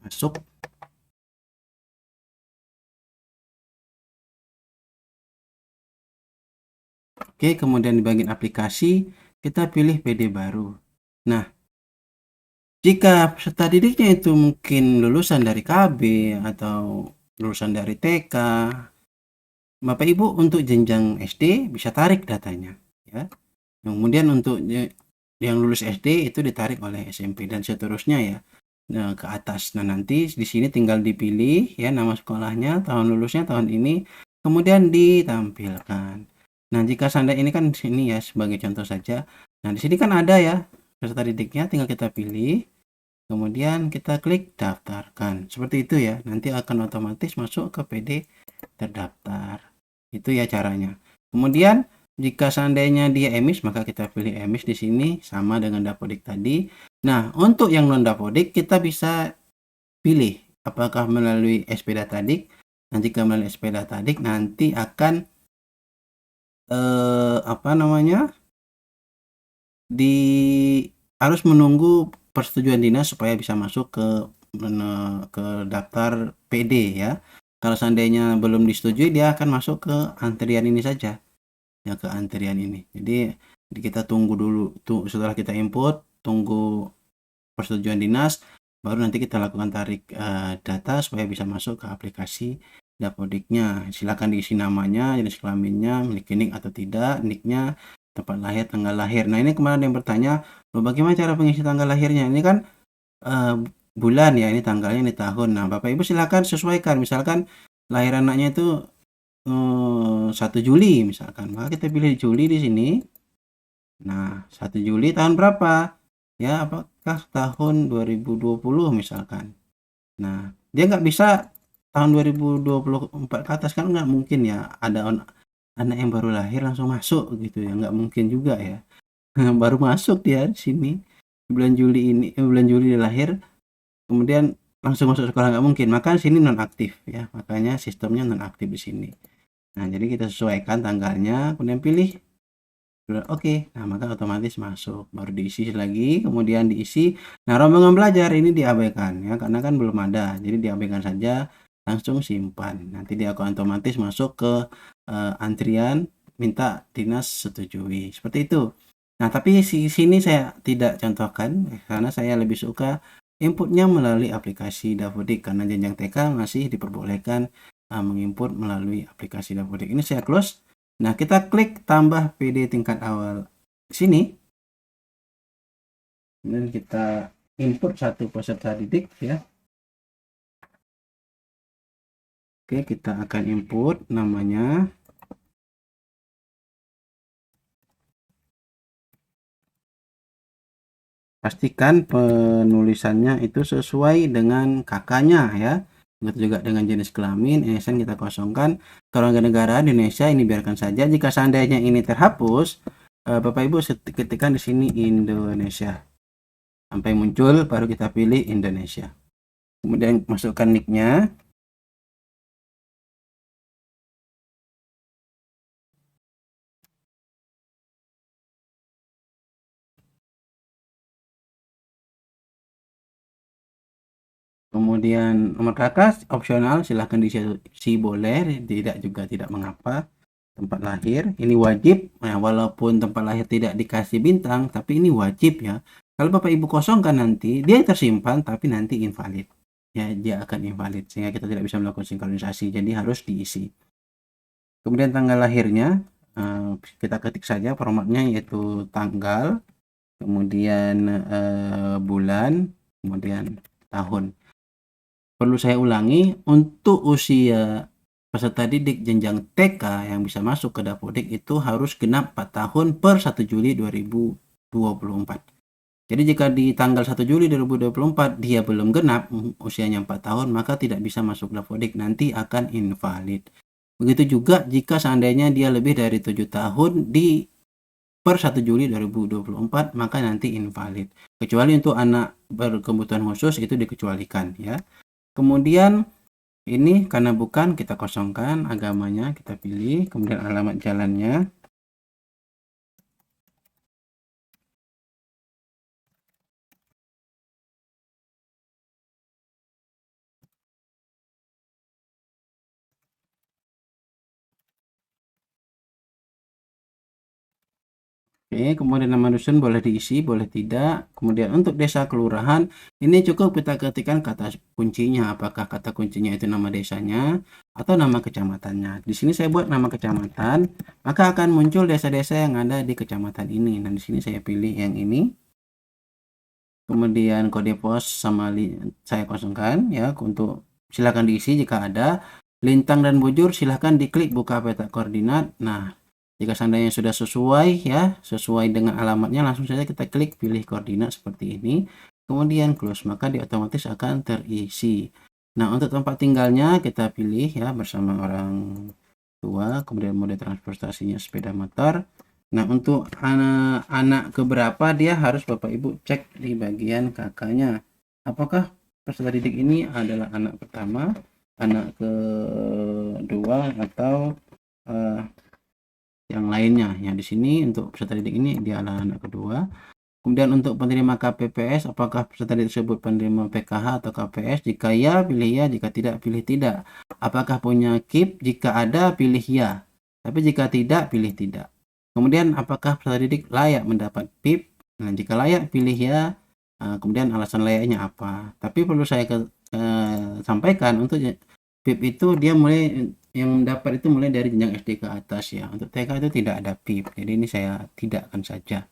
masuk. Oke, kemudian di bagian aplikasi kita pilih PD baru. Nah, jika peserta didiknya itu mungkin lulusan dari KB atau lulusan dari TK, Bapak Ibu untuk jenjang SD bisa tarik datanya ya. Kemudian untuk yang lulus SD itu ditarik oleh SMP dan seterusnya ya. Nah, ke atas. Nah, nanti di sini tinggal dipilih ya nama sekolahnya, tahun lulusnya tahun ini, kemudian ditampilkan. Nah, jika seandainya ini kan sini ya sebagai contoh saja. Nah, di sini kan ada ya peserta didiknya, tinggal kita pilih, kemudian kita klik daftarkan. Seperti itu ya. Nanti akan otomatis masuk ke PD terdaftar. Itu ya caranya. Kemudian jika seandainya dia EMIS, maka kita pilih EMIS di sini sama dengan Dapodik tadi. Nah, untuk yang non Dapodik kita bisa pilih apakah melalui SP Datadik. Nah, jika melalui SP Datadik nanti akan harus menunggu persetujuan dinas supaya bisa masuk ke daftar PD ya. Kalau seandainya belum disetujui dia akan masuk ke antrian ini saja. Ya ke antrian ini. Jadi kita tunggu dulu setelah kita input, tunggu persetujuan dinas, baru nanti kita lakukan tarik data supaya bisa masuk ke aplikasi Dapodiknya. Silakan diisi namanya, jenis kelaminnya, memiliki nick atau tidak, nicknya, tempat lahir, tanggal lahir. Nah, ini kemarin yang bertanya, bagaimana cara pengisi tanggal lahirnya? Ini kan bulan ya, ini tanggalnya, ini tahun. Nah, Bapak Ibu silakan sesuaikan. Misalkan lahir anaknya itu 1 Juli misalkan, maka kita pilih Juli di sini. Nah, 1 Juli tahun berapa? Ya, apakah tahun 2020 misalkan. Nah, dia nggak bisa tahun 2024 ke atas kan nggak mungkin ya. Ada anak yang baru lahir langsung masuk gitu ya, nggak mungkin juga ya. Baru masuk dia di sini bulan Juli ini, bulan Juli dia lahir, kemudian langsung masuk sekolah nggak mungkin. Maka sini non aktif ya, makanya sistemnya non aktif di sini. Nah, jadi kita sesuaikan tanggalnya, kemudian pilih. Oke, nah maka otomatis masuk. Baru diisi lagi, kemudian diisi. Nah, rombongan belajar ini diabaikan ya, karena kan belum ada. Jadi diabaikan saja, langsung simpan. Nanti dia akan otomatis masuk ke antrian minta dinas setujui. Seperti itu. Nah, tapi sini saya tidak contohkan karena saya lebih suka inputnya melalui aplikasi Dapodik karena jenjang TK masih diperbolehkan menginput melalui aplikasi Dapodik. Ini saya close. Nah, kita klik tambah PD tingkat awal sini. Kemudian kita input satu peserta didik ya. Oke, kita akan input namanya. Pastikan penulisannya itu sesuai dengan kakaknya ya. Begitu juga dengan jenis kelamin, NSN kita kosongkan. Kewarganegaraan Indonesia ini biarkan saja. Jika seandainya ini terhapus, Bapak Ibu ketikkan di sini Indonesia. Sampai muncul baru kita pilih Indonesia. Kemudian masukkan nicknya. Kemudian nomor kakak opsional, silahkan diisi boleh, tidak juga tidak mengapa. Tempat lahir ini wajib, nah, walaupun tempat lahir tidak dikasih bintang, tapi ini wajib ya. Kalau Bapak Ibu kosongkan nanti, dia tersimpan tapi nanti invalid. Ya, dia akan invalid sehingga kita tidak bisa melakukan sinkronisasi, jadi harus diisi. Kemudian tanggal lahirnya, kita ketik saja formatnya yaitu tanggal, kemudian bulan, kemudian tahun. Perlu saya ulangi, untuk usia peserta didik jenjang TK yang bisa masuk ke Dapodik itu harus genap 4 tahun per 1 Juli 2024. Jadi jika di tanggal 1 Juli 2024 dia belum genap usianya 4 tahun, maka tidak bisa masuk Dapodik, nanti akan invalid. Begitu juga jika seandainya dia lebih dari 7 tahun di per 1 Juli 2024, maka nanti invalid. Kecuali untuk anak berkebutuhan khusus itu dikecualikan ya. Kemudian ini karena bukan, kita kosongkan, agamanya kita pilih, kemudian alamat jalannya. Oke, kemudian nama dusun boleh diisi, boleh tidak. Kemudian untuk desa kelurahan, ini cukup kita ketikkan kata kuncinya. Apakah kata kuncinya itu nama desanya atau nama kecamatannya. Di sini saya buat nama kecamatan, maka akan muncul desa-desa yang ada di kecamatan ini. Nah, di sini saya pilih yang ini. Kemudian kode pos sama saya kosongkan ya, untuk silakan diisi jika ada. Lintang dan bujur silahkan diklik buka peta koordinat. Nah, jika seandainya sudah sesuai ya, sesuai dengan alamatnya, langsung saja kita klik pilih koordinat seperti ini. Kemudian close, maka dia otomatis akan terisi. Nah, untuk tempat tinggalnya kita pilih ya bersama orang tua, kemudian mode transportasinya sepeda motor. Nah, untuk anak keberapa dia harus Bapak Ibu cek di bagian kakaknya. Apakah peserta didik ini adalah anak pertama, anak kedua, atau yang lainnya. Ya, di sini untuk peserta didik ini dia adalah anak kedua. Kemudian untuk penerima KPPS, apakah peserta didik tersebut penerima PKH atau KPS? Jika ya, pilih ya. Jika tidak, pilih tidak. Apakah punya KIP? Jika ada, pilih ya. Tapi jika tidak, pilih tidak. Kemudian apakah peserta didik layak mendapat PIP? Nah, jika layak, pilih ya. Kemudian alasan layaknya apa? Tapi perlu saya sampaikan, untuk PIP itu dia mulai yang dapat itu mulai dari jenjang SD ke atas ya. Untuk TK itu tidak ada PIP. Jadi ini saya tidakkan saja.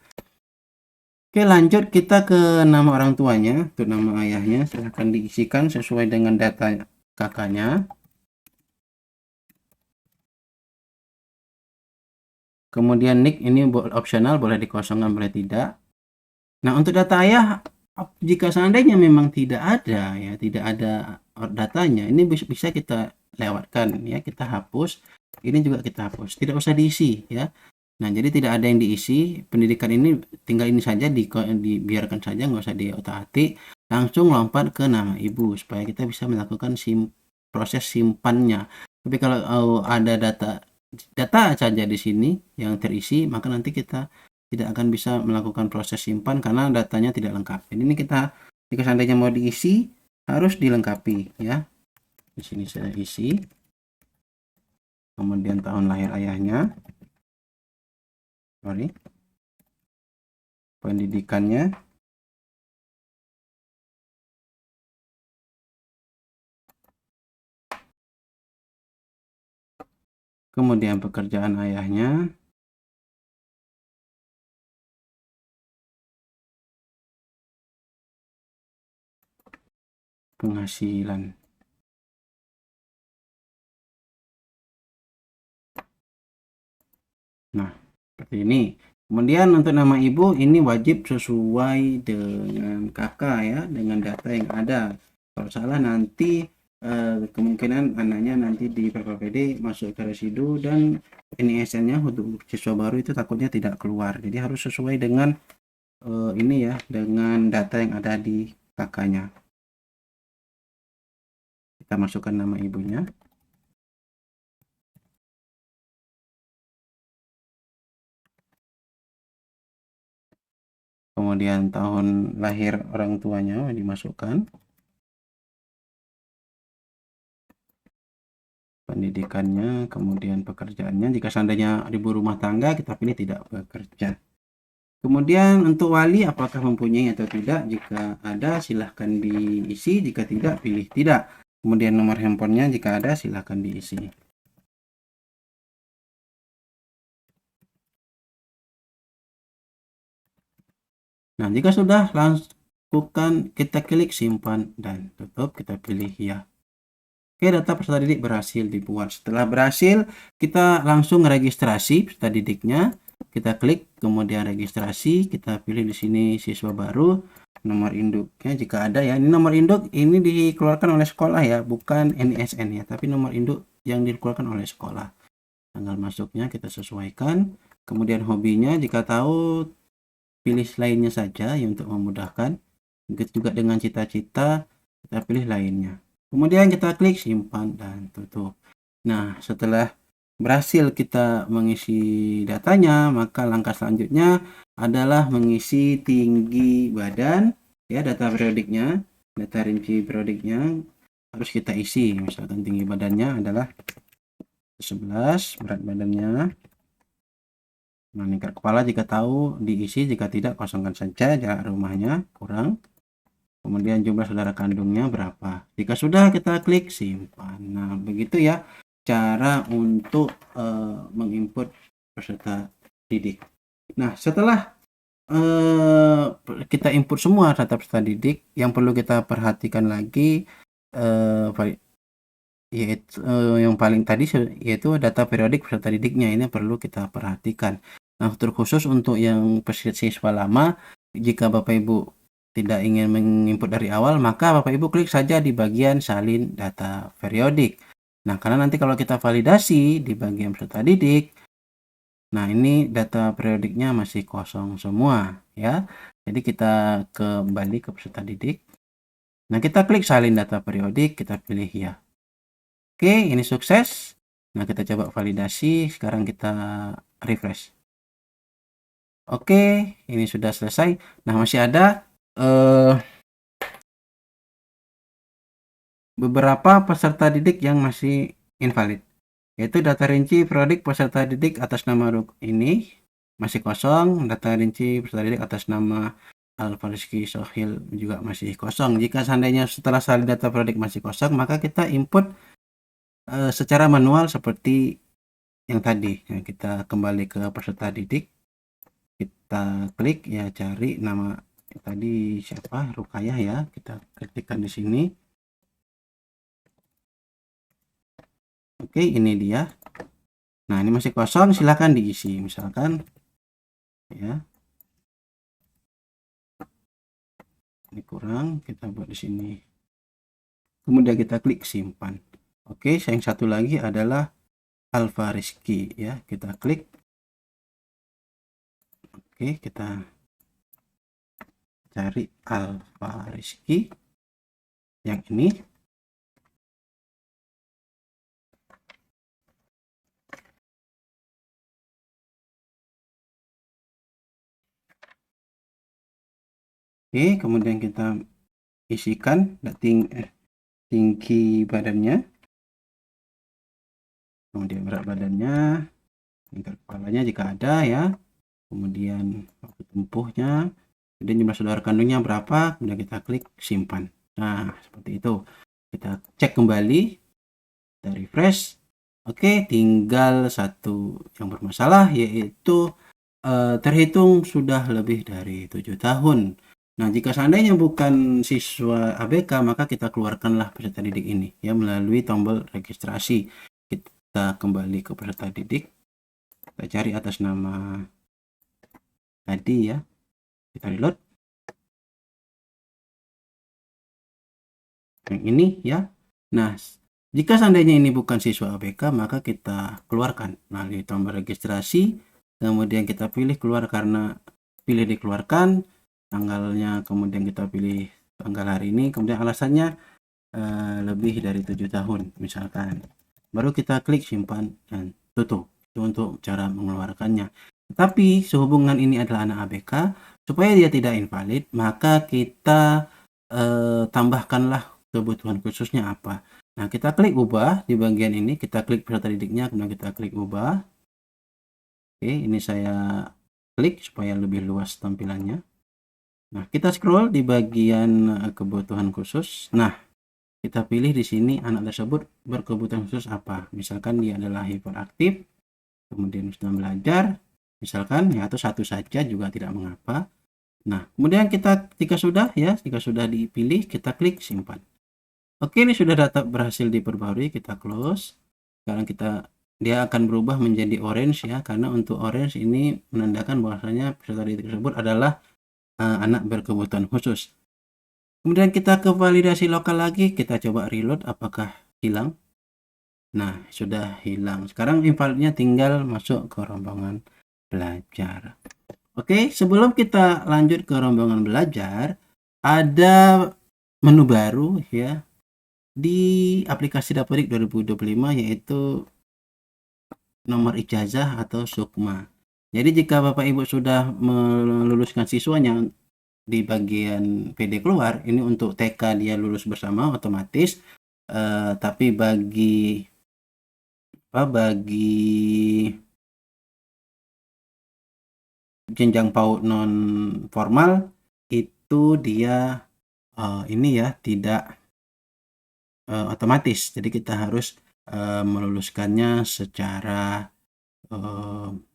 Oke, lanjut kita ke nama orang tuanya. Untuk nama ayahnya silahkan diisikan sesuai dengan data kakaknya. Kemudian nick ini opsional, boleh dikosongkan, boleh tidak. Nah, untuk data ayah, jika seandainya memang tidak ada ya, tidak ada datanya, ini bisa kita lewatkan ya, kita hapus. Ini juga kita hapus, tidak usah diisi ya. Nah, jadi tidak ada yang diisi. Pendidikan ini tinggal ini saja, dibiarkan saja, nggak usah diotak-atik. Langsung lompat ke nama ibu supaya kita bisa melakukan proses simpannya. Tapi kalau ada data saja di sini yang terisi, maka nanti kita tidak akan bisa melakukan proses simpan karena datanya tidak lengkap. Jadi ini kita, jika seandainya mau diisi, harus dilengkapi ya. Di sini saya isi. Kemudian tahun lahir ayahnya. Sorry. pendidikannya, kemudian pekerjaan ayahnya, penghasilan. Nah, seperti ini. Kemudian untuk nama ibu ini wajib sesuai dengan kakak ya, dengan data yang ada. Kalau salah nanti kemungkinan anaknya nanti di PPPD masuk ke residu dan NISN-nya untuk siswa baru itu takutnya tidak keluar. Jadi harus sesuai dengan ini ya, dengan data yang ada di kakaknya. Kita masukkan nama ibunya. Kemudian tahun lahir orang tuanya dimasukkan. Pendidikannya, kemudian pekerjaannya. Jika seandainya ibu rumah tangga, kita pilih tidak bekerja. Kemudian untuk wali apakah mempunyai atau tidak? Jika ada silahkan diisi, jika tidak pilih tidak. Kemudian nomor handphonenya jika ada silahkan diisi. Nah, jika sudah lakukan, kita klik simpan dan tutup, kita pilih ya. Oke, data peserta didik berhasil dibuat. Setelah berhasil, kita langsung registrasi peserta didiknya. Kita klik, kemudian registrasi, kita pilih di sini siswa baru, nomor induknya jika ada ya. Ini nomor induk ini dikeluarkan oleh sekolah ya, bukan NISN ya, tapi nomor induk yang dikeluarkan oleh sekolah. Tanggal masuknya kita sesuaikan. Kemudian hobinya jika tahu pilih lainnya saja ya untuk memudahkan. Begitu juga dengan cita-cita, kita pilih lainnya. Kemudian kita klik simpan dan tutup. Nah, setelah berhasil kita mengisi datanya, maka langkah selanjutnya adalah mengisi tinggi badan ya, data periodiknya, data rinci periodiknya harus kita isi. Misalkan tinggi badannya adalah 11, berat badannya. Nah, lingkar kepala jika tahu diisi, jika tidak kosongkan saja, jarak rumahnya kurang. Kemudian jumlah saudara kandungnya berapa. Jika sudah kita klik simpan. Nah, begitu ya cara untuk menginput peserta didik. Nah, setelah kita input semua data peserta didik, yang perlu kita perhatikan lagi yaitu yang paling tadi yaitu data periodik peserta didiknya. Ini perlu kita perhatikan. Nah, terkhusus untuk yang siswa lama, jika Bapak Ibu tidak ingin menginput dari awal, maka Bapak Ibu klik saja di bagian salin data periodik. Nah, karena nanti kalau kita validasi di bagian peserta didik, nah ini data periodiknya masih kosong semua ya. Jadi kita kembali ke peserta didik. Nah, kita klik salin data periodik, kita pilih ya. Oke, ini sukses. Nah, kita coba validasi. Sekarang kita refresh. Oke, ini sudah selesai. Nah, masih ada beberapa peserta didik yang masih invalid. Yaitu data rinci periodik peserta didik atas nama ini masih kosong. Data rinci peserta didik atas nama Alfariski Sohil juga masih kosong. Jika seandainya setelah salin data periodik masih kosong, maka kita input secara manual seperti yang tadi. Nah, kita kembali ke peserta didik, kita klik ya, cari nama tadi siapa, Rukayah ya, kita ketikkan di sini. Oke, ini dia. Nah, ini masih kosong, silahkan diisi. Misalkan ya, ini kurang, kita buat di sini. Kemudian kita klik simpan. Oke, yang satu lagi adalah Alfariski ya, kita klik. Oke, kita cari Alfariski yang ini. Oke, kemudian kita isikan tinggi badannya, kemudian berat badannya, tingkat kepalanya jika ada ya, kemudian waktu tempuhnya, kemudian jumlah saudara kandungnya berapa, kemudian kita klik simpan. Nah, seperti itu. Kita cek kembali, kita refresh. Oke, tinggal satu yang bermasalah, yaitu terhitung sudah lebih dari 7 tahun. Nah, jika seandainya bukan siswa ABK, maka kita keluarkanlah peserta didik ini ya melalui tombol registrasi. Kita kembali ke peserta didik, kita cari atas nama tadi ya, kita reload yang ini ya. Nah, jika seandainya ini bukan siswa ABK, maka kita keluarkan melalui tombol registrasi, kemudian kita pilih keluar karena pilih dikeluarkan, tanggalnya kemudian kita pilih tanggal hari ini, kemudian alasannya lebih dari 7 tahun misalkan, baru kita klik simpan dan tutup. Itu untuk cara mengeluarkannya. Tapi sehubungan ini adalah anak ABK, supaya dia tidak invalid, maka kita tambahkanlah kebutuhan khususnya apa. Nah, kita klik ubah di bagian ini, kita klik peserta didiknya, kemudian kita klik ubah. Oke, ini saya klik supaya lebih luas tampilannya. Nah, kita scroll di bagian kebutuhan khusus. Nah, kita pilih di sini anak tersebut berkebutuhan khusus apa. Misalkan dia adalah hiperaktif, kemudian sedang belajar, misalkan ya, atau satu saja juga tidak mengapa. Nah, kemudian kita jika sudah dipilih, kita klik simpan. Oke, ini sudah data berhasil diperbarui, kita close. Sekarang dia akan berubah menjadi orange ya, karena untuk orange ini menandakan bahwasanya peserta didik tersebut adalah anak berkebutuhan khusus. Kemudian kita ke validasi lokal lagi, kita coba reload apakah hilang. Nah, sudah hilang. Sekarang invalidnya tinggal masuk ke rombongan belajar. Oke, sebelum kita lanjut ke rombongan belajar, ada menu baru ya di aplikasi Dapodik 2025, yaitu nomor ijazah atau sukma. Jadi jika Bapak Ibu sudah meluluskan siswanya di bagian PD keluar, ini untuk TK dia lulus bersama otomatis, tapi bagi jenjang PAUD non formal itu dia ini ya tidak otomatis. Jadi kita harus meluluskannya secara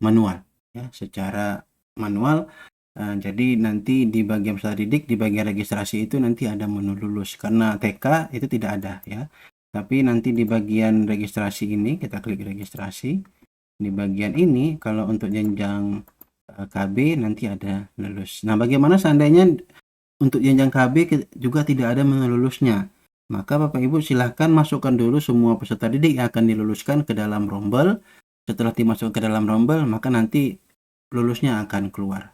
manual ya, secara manual. Jadi nanti di bagian peserta didik, di bagian registrasi itu nanti ada menu lulus, karena TK itu tidak ada ya. Tapi nanti di bagian registrasi ini kita klik registrasi. Di bagian ini kalau untuk jenjang KB nanti ada lulus. Nah, bagaimana seandainya untuk jenjang KB juga tidak ada menu lulusnya? Maka Bapak Ibu silahkan masukkan dulu semua peserta didik yang akan diluluskan ke dalam rombel. Setelah dimasukkan ke dalam rombel, maka nanti lulusnya akan keluar.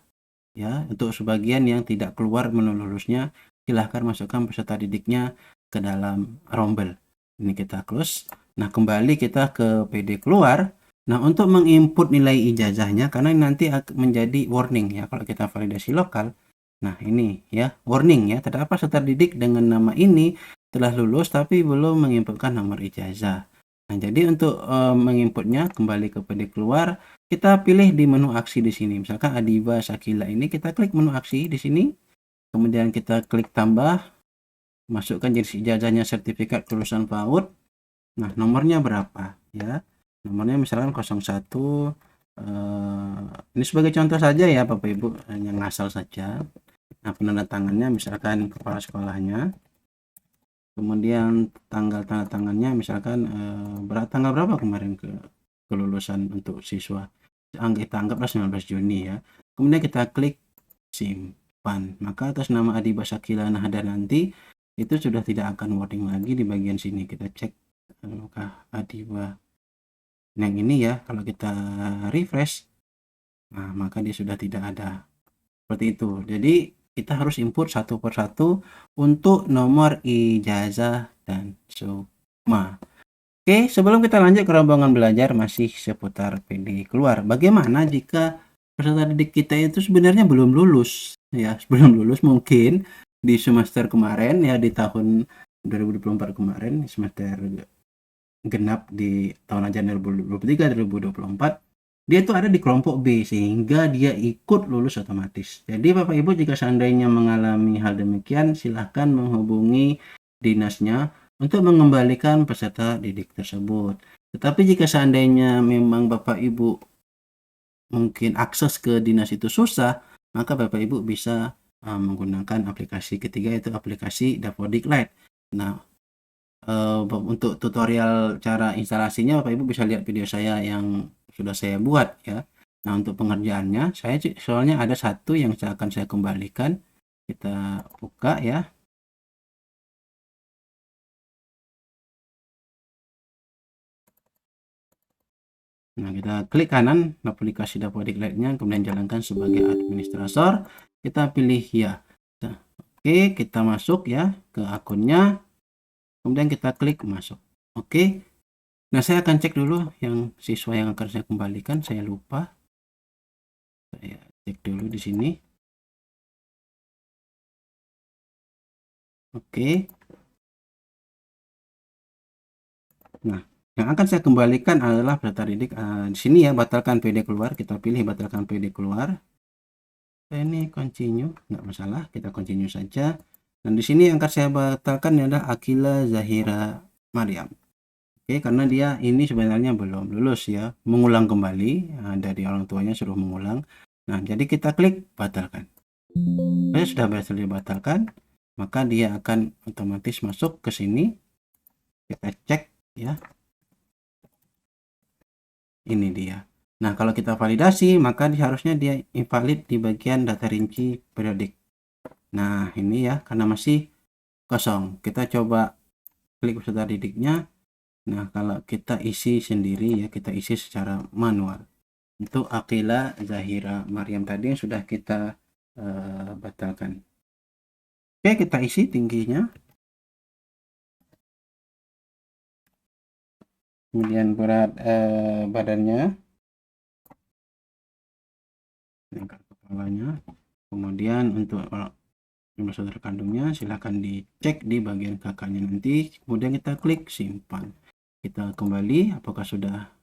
Ya, untuk sebagian yang tidak keluar menu lulusnya, silahkan masukkan peserta didiknya ke dalam rombel. Ini kita close. Nah, kembali kita ke PD keluar. Nah, untuk menginput nilai ijazahnya, karena nanti akan menjadi warning ya kalau kita validasi lokal. Nah, ini ya, warning ya, terdapat peserta didik dengan nama ini telah lulus tapi belum menginputkan nomor ijazah. Nah, jadi untuk menginputnya, kembali ke PD keluar, kita pilih di menu aksi di sini. Misalkan Adiba Sakila ini, kita klik menu aksi di sini. Kemudian kita klik tambah, masukkan jenis ijazahnya sertifikat kelulusan PAUD. Nah, nomornya berapa ya? Nomornya misalkan 01. Ini sebagai contoh saja ya Bapak Ibu, hanya ngasal saja. Nah, penanda tangannya misalkan kepala sekolahnya. Kemudian tanggal tanda tangannya misalkan tanggal berapa kemarin kelulusan untuk siswa, kita anggaplah 19 Juni ya. Kemudian kita klik simpan, maka atas nama Adiba Sakila Nahda nanti itu sudah tidak akan wording lagi di bagian sini. Kita cek apakah Adiba yang ini ya. Kalau kita refresh, nah maka dia sudah tidak ada seperti itu. Jadi kita harus input satu persatu untuk nomor ijazah dan sukma. Oke, sebelum kita lanjut ke rombongan belajar masih seputar PD keluar. Bagaimana jika peserta didik kita itu sebenarnya belum lulus ya, belum lulus mungkin di semester kemarin ya, di tahun 2024 kemarin, semester genap di tahun ajaran 2023 2024. dia itu ada di kelompok B sehingga dia ikut lulus otomatis. Jadi Bapak Ibu jika seandainya mengalami hal demikian, silahkan menghubungi dinasnya untuk mengembalikan peserta didik tersebut. Tetapi jika seandainya memang Bapak Ibu mungkin akses ke dinas itu susah, maka Bapak Ibu bisa menggunakan aplikasi ketiga, yaitu aplikasi Dapodik Lite. Nah, untuk tutorial cara instalasinya Bapak Ibu bisa lihat video saya yang sudah saya buat ya. Nah, untuk pengerjaannya soalnya ada satu yang akan saya kembalikan. Kita buka ya. Nah, kita klik kanan aplikasi Dapodik Lite-nya, kemudian jalankan sebagai administrator. Kita pilih ya. Nah, oke, kita masuk ya ke akunnya. Kemudian kita klik masuk. Oke. Nah, saya akan cek dulu yang siswa yang akan saya kembalikan. Saya lupa. Saya cek dulu di sini. Oke. Nah, yang akan saya kembalikan adalah peserta didik. Di sini ya, batalkan PD keluar. Kita pilih batalkan PD keluar. Ini continue, nggak masalah. Kita continue saja. Dan di sini yang akan saya batalkan adalah Akila Zahira Maryam. Oke, karena dia ini sebenarnya belum lulus ya, mengulang kembali dari orang tuanya suruh mengulang. Nah, jadi kita klik batalkan. Saya sudah berhasil dibatalkan, maka dia akan otomatis masuk ke sini. Kita cek ya. Ini dia. Nah, kalau kita validasi, maka harusnya dia invalid di bagian data rinci periodik. Nah, ini ya, karena masih kosong. Kita coba klik peserta didiknya. Nah, kalau kita isi sendiri ya, kita isi secara manual. Untuk Akila Zahira Maryam tadi yang sudah kita batalkan. Oke, kita isi tingginya. Kemudian berat badannya, angkat kepalanya. Kemudian untuk jumlah saudara kandungnya silahkan dicek di bagian kakaknya nanti. Kemudian kita klik simpan. Kita kembali apakah sudah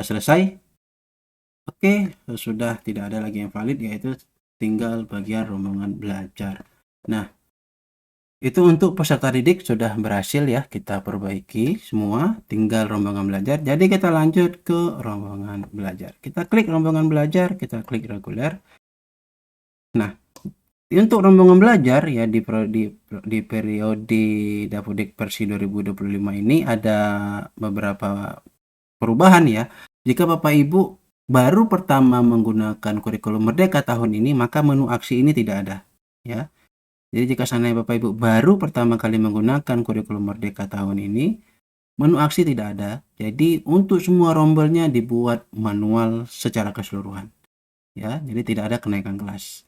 selesai. Oke, sudah tidak ada lagi yang valid, yaitu tinggal bagian rombongan belajar. Nah, itu untuk peserta didik sudah berhasil ya kita perbaiki semua, tinggal rombongan belajar. Jadi kita lanjut ke rombongan belajar. Kita klik rombongan belajar, kita klik reguler. Nah, untuk rombongan belajar ya di periode Dapodik versi 2025 ini ada beberapa perubahan ya. Jika Bapak Ibu baru pertama menggunakan kurikulum Merdeka tahun ini, maka menu aksi ini tidak ada ya. Jadi jika seandainya Bapak Ibu baru pertama kali menggunakan kurikulum Merdeka tahun ini, menu aksi tidak ada. Jadi untuk semua rombelnya dibuat manual secara keseluruhan. Ya, jadi tidak ada kenaikan kelas.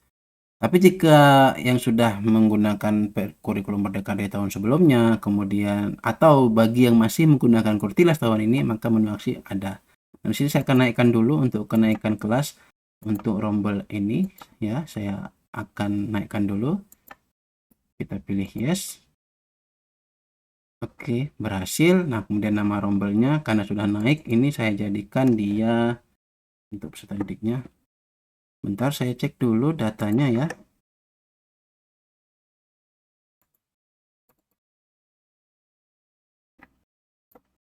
Tapi jika yang sudah menggunakan kurikulum Merdeka dari tahun sebelumnya, kemudian atau bagi yang masih menggunakan Kurtilas tahun ini, maka menu aksi ada. Nah, di sini saya akan naikkan dulu untuk kenaikan kelas untuk rombel ini ya, saya akan naikkan dulu. Kita pilih yes. Oke, berhasil. Nah, kemudian nama rombelnya karena sudah naik, ini saya jadikan dia untuk peserta didiknya. Bentar, saya cek dulu datanya ya.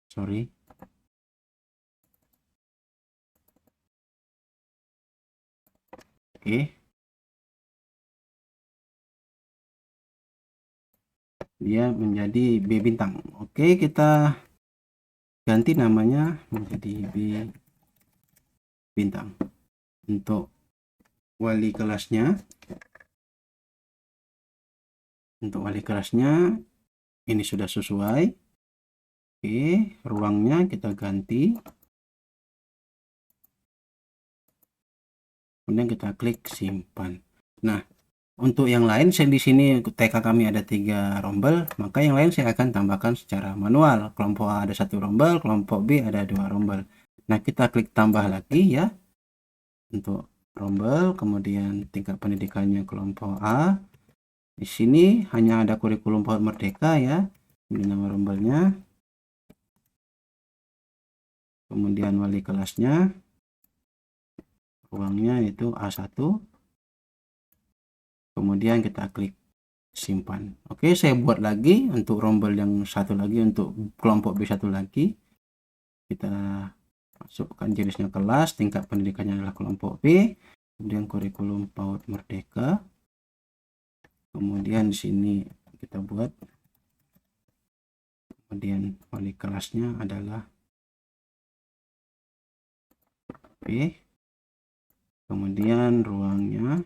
Sorry. Oke. Dia menjadi B bintang. Oke, kita ganti namanya menjadi B bintang. Untuk wali kelasnya, ini sudah sesuai. Oke, ruangnya kita ganti. Kemudian kita klik simpan. Nah, untuk yang lain, saya di sini TK kami ada 3 rombel, maka yang lain saya akan tambahkan secara manual. Kelompok A ada 1 rombel, kelompok B ada 2 rombel. Nah, kita klik tambah lagi ya untuk rombel, kemudian tingkat pendidikannya kelompok A. Di sini hanya ada kurikulum PAUD Merdeka ya. Ini nama rombelnya. Kemudian wali kelasnya. ruangnya itu A1, kemudian kita klik simpan. Oke, saya buat lagi untuk rombel yang satu lagi, untuk kelompok B1 lagi. Kita masukkan jenisnya kelas, tingkat pendidikannya adalah kelompok B, kemudian kurikulum PAUD Merdeka. Kemudian di sini kita buat, kemudian wali kelasnya adalah B, kemudian ruangnya,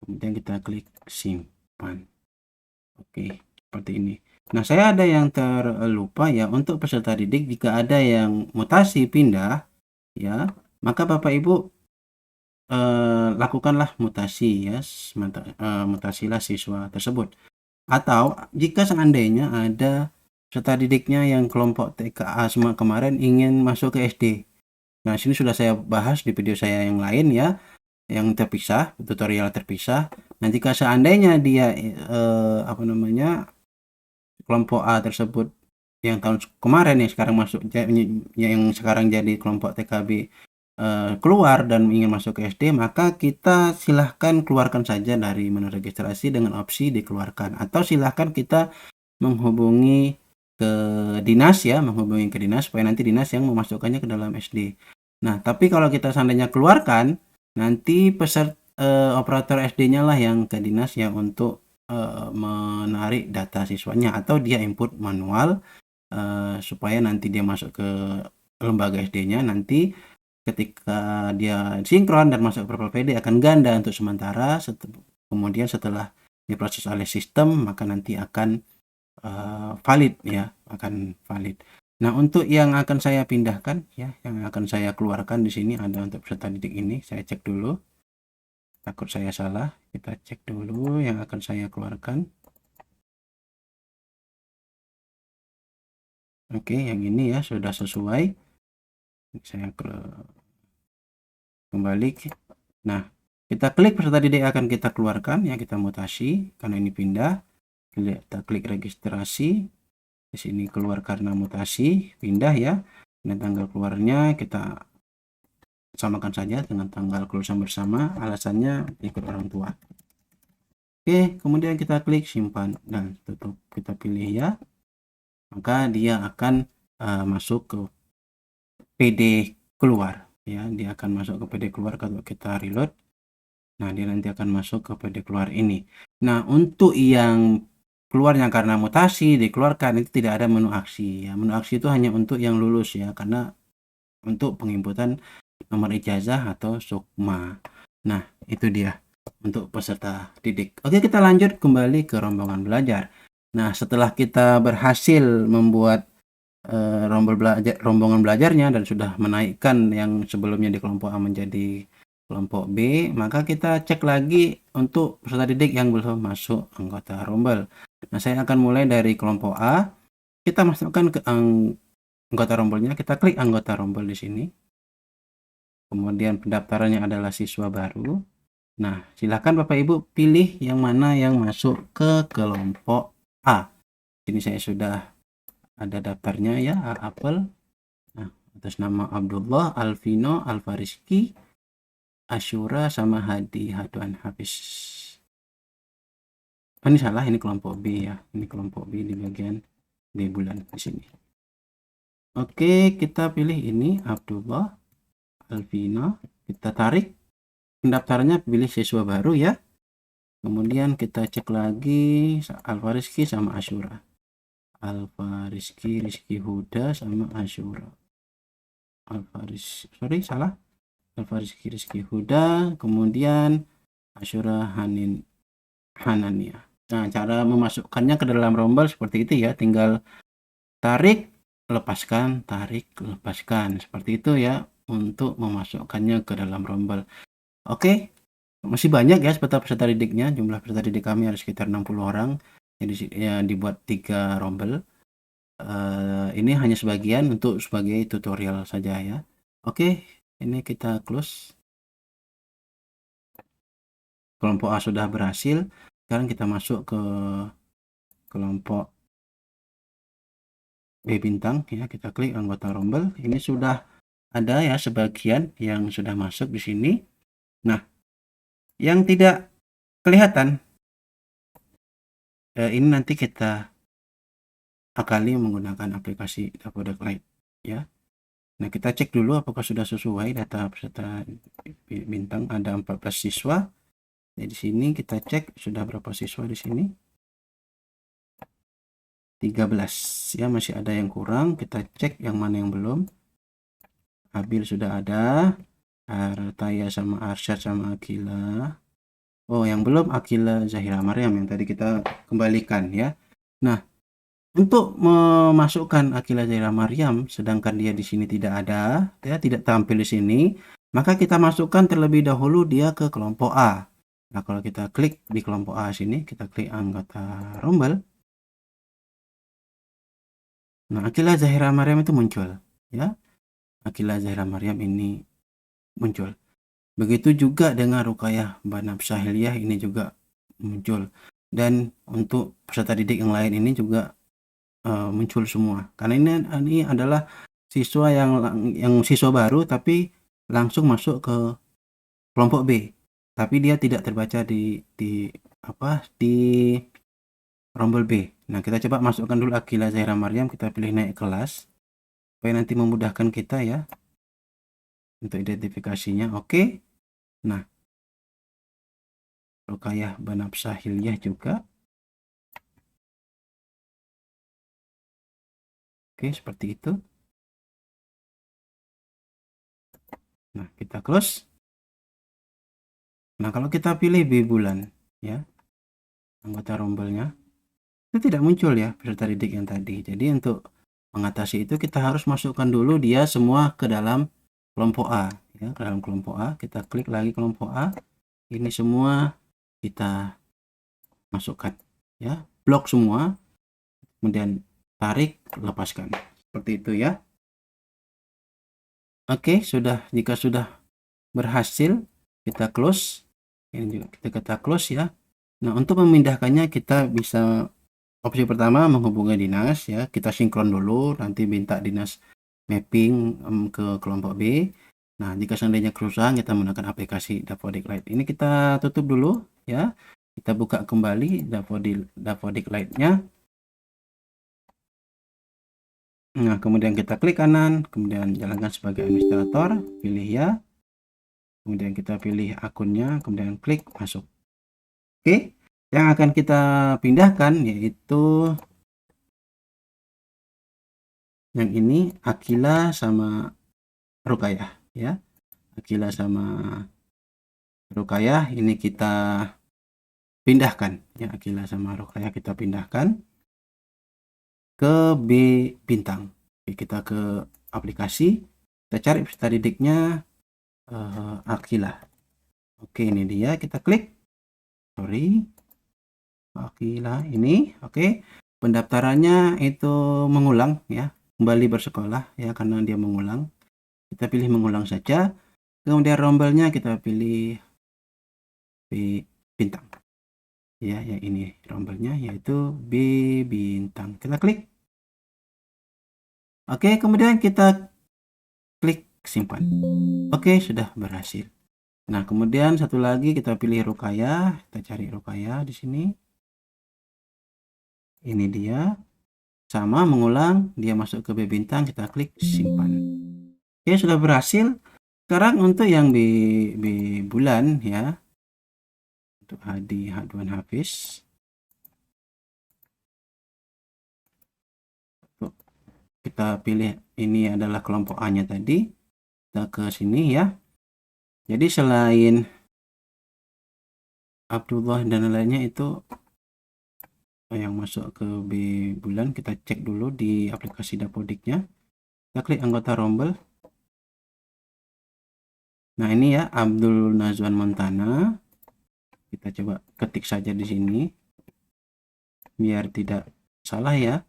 kemudian kita klik simpan. Oke, seperti ini. Nah, saya ada yang terlupa ya, untuk peserta didik jika ada yang mutasi pindah ya, maka Bapak Ibu lakukanlah mutasi ya, mutasilah siswa tersebut. Atau jika seandainya ada peserta didiknya yang kelompok TKA semua kemarin ingin masuk ke SD. Nah, sini sudah saya bahas di video saya yang lain ya, yang terpisah, tutorial terpisah. Nah, jika seandainya dia kelompok A tersebut yang tahun kemarin yang sekarang masuk, yang sekarang jadi kelompok TKB keluar dan ingin masuk ke SD, maka kita silahkan keluarkan saja dari menu registrasi dengan opsi dikeluarkan, atau silahkan kita menghubungi ke dinas ya, menghubungi ke dinas supaya nanti dinas yang memasukkannya ke dalam SD. Nah, tapi kalau kita seandainya keluarkan, nanti operator SD-nya lah yang ke dinas ya untuk menarik data siswanya, atau dia input manual supaya nanti dia masuk ke lembaga SD-nya. Nanti ketika dia sinkron dan masuk Purple PD akan ganda untuk sementara, kemudian setelah diproses oleh sistem maka nanti akan valid ya, akan valid. Nah, untuk yang akan saya pindahkan ya, yang akan saya keluarkan di sini ada untuk peserta didik ini, saya cek dulu. Takut saya salah, kita cek dulu yang akan saya keluarkan. Oke, yang ini ya sudah sesuai. Saya kembali. Nah, kita klik peserta didik akan kita keluarkan ya, kita mutasi karena ini pindah. Kita klik registrasi. Di sini keluar karena mutasi, pindah ya. Dan tanggal keluarnya kita samakan saja dengan tanggal kelulusan bersama, alasannya ikut orang tua. Oke, kemudian kita klik simpan dan tutup. Kita pilih ya, maka dia akan masuk ke PD keluar ya, dia akan masuk ke PD keluar. Kalau kita reload, nah dia nanti akan masuk ke PD keluar ini. Nah, untuk yang keluarnya karena mutasi dikeluarkan itu tidak ada menu aksi ya. Menu aksi itu hanya untuk yang lulus ya, karena untuk penginputan nomor ijazah atau sukma. Nah, itu dia untuk peserta didik. Oke, kita lanjut kembali ke rombongan belajar. Nah, setelah kita berhasil membuat rombongan belajarnya dan sudah menaikkan yang sebelumnya di kelompok A menjadi kelompok B, maka kita cek lagi untuk peserta didik yang belum masuk anggota rombel. Nah, saya akan mulai dari kelompok A. Kita masukkan ke anggota rombelnya, kita klik anggota rombel di sini. Kemudian pendaftarannya adalah siswa baru. Nah, silakan Bapak Ibu pilih yang mana yang masuk ke kelompok A. Ini saya sudah ada daftarnya ya, Apple. Nah, atas nama Abdullah, Alvino, Alfariski, Asyura, sama Hadi Haduan Hafiz. Oh, ini salah, ini kelompok B ya. Ini kelompok B di bagian D bulan di sini. Oke, kita pilih ini Abdullah, Alvino, kita tarik pendaftarannya, pilih siswa baru ya. Kemudian kita cek lagi Alfariski sama Asyura. Alfariski, Rizky Huda sama Asyura. Alfariski, Rizky Huda, kemudian Asyura Hanania. Nah, cara memasukkannya ke dalam rombel seperti itu ya, tinggal tarik, lepaskan, seperti itu ya untuk memasukkannya ke dalam rombel. Oke, masih banyak ya peserta didiknya. Jumlah peserta didik kami ada sekitar 60 orang. Jadi ya, dibuat 3 rombel. Ini hanya sebagian untuk sebagai tutorial saja ya. Oke, ini kita close. Kelompok A sudah berhasil. Sekarang kita masuk ke kelompok B bintang ya. Kita klik anggota rombel. Ini sudah ada ya sebagian yang sudah masuk di sini. Nah, yang tidak kelihatan ini nanti kita akali menggunakan aplikasi Dapodik Lite ya. Nah, kita cek dulu apakah sudah sesuai data peserta bintang. Ada 14 siswa. Jadi di sini kita cek sudah berapa siswa di sini. 13 ya, masih ada yang kurang. Kita cek yang mana yang belum. Abil sudah ada, Artaya sama Arsyad sama Akila. Oh, yang belum Akila Zahira Maryam yang tadi kita kembalikan ya. Nah, untuk memasukkan Akila Zahira Maryam sedangkan dia di sini tidak ada, ya tidak tampil di sini, maka kita masukkan terlebih dahulu dia ke kelompok A. Nah, kalau kita klik di kelompok A sini, kita klik anggota rombel. Nah, Akila Zahira Maryam itu muncul ya. Akila Zahira Maryam ini muncul. Begitu juga dengan Rukayah Banafsah Hilyah ini juga muncul. Dan untuk peserta didik yang lain ini juga muncul semua. Karena ini adalah siswa yang siswa baru tapi langsung masuk ke kelompok B. Tapi dia tidak terbaca di rombel B. Nah, kita coba masukkan dulu Akila Zahira Maryam, kita pilih naik kelas supaya nanti memudahkan kita ya untuk identifikasinya. Oke. Nah, Rukayah Banafsah Hilyah juga. Oke, seperti itu. Nah, kita close. Nah, kalau kita pilih B bulan ya, anggota rombelnya itu tidak muncul ya peserta didik yang tadi. Jadi untuk mengatasi itu kita harus masukkan dulu dia semua ke dalam kelompok A ya, ke dalam kelompok A. Kita klik lagi kelompok A. Ini semua kita masukkan ya, blok semua, kemudian tarik, lepaskan. Seperti itu ya. Oke, jika sudah berhasil kita close. Ini juga kita close ya. Nah, untuk memindahkannya kita bisa opsi pertama menghubungi dinas ya. Kita sinkron dulu, nanti minta dinas mapping ke kelompok B. Nah, jika seandainya kesusahan kita menggunakan aplikasi Dapodik Lite. Ini kita tutup dulu ya. Kita buka kembali Dapodik Lite-nya. Nah, kemudian kita klik kanan, kemudian jalankan sebagai administrator, pilih ya. Kemudian kita pilih akunnya, kemudian klik masuk. Oke, yang akan kita pindahkan yaitu yang ini, Akila sama Rukayah ya. Akila sama Rukayah ini kita pindahkan ya. Akila sama Rukayah kita pindahkan ke B bintang. Oke, kita ke aplikasi, kita cari peserta didiknya Akila. Oke, ini dia, kita klik. Akila ini. Oke, pendaftarannya itu mengulang ya, kembali bersekolah ya, karena dia mengulang. Kita pilih mengulang saja. Kemudian rombelnya kita pilih B bintang ya, yang ini rombelnya yaitu B bintang. Kita klik. Oke, kemudian kita klik simpan. Oke, sudah berhasil. Nah, kemudian satu lagi kita pilih Rukayah, kita cari Rukayah di sini. Ini dia, sama mengulang, dia masuk ke B bintang, kita klik simpan. Oke, sudah berhasil. Sekarang untuk yang B bulan ya, untuk Hadi Hadwan Hafiz, kita pilih ini adalah kelompok A nya tadi, kita ke sini ya. Jadi selain Abdullah dan lainnya itu yang masuk ke B bulan, kita cek dulu di aplikasi Dapodiknya. Kita klik anggota rombel. Nah, ini ya Abdul Nazwan Montana. Kita coba ketik saja di sini biar tidak salah ya.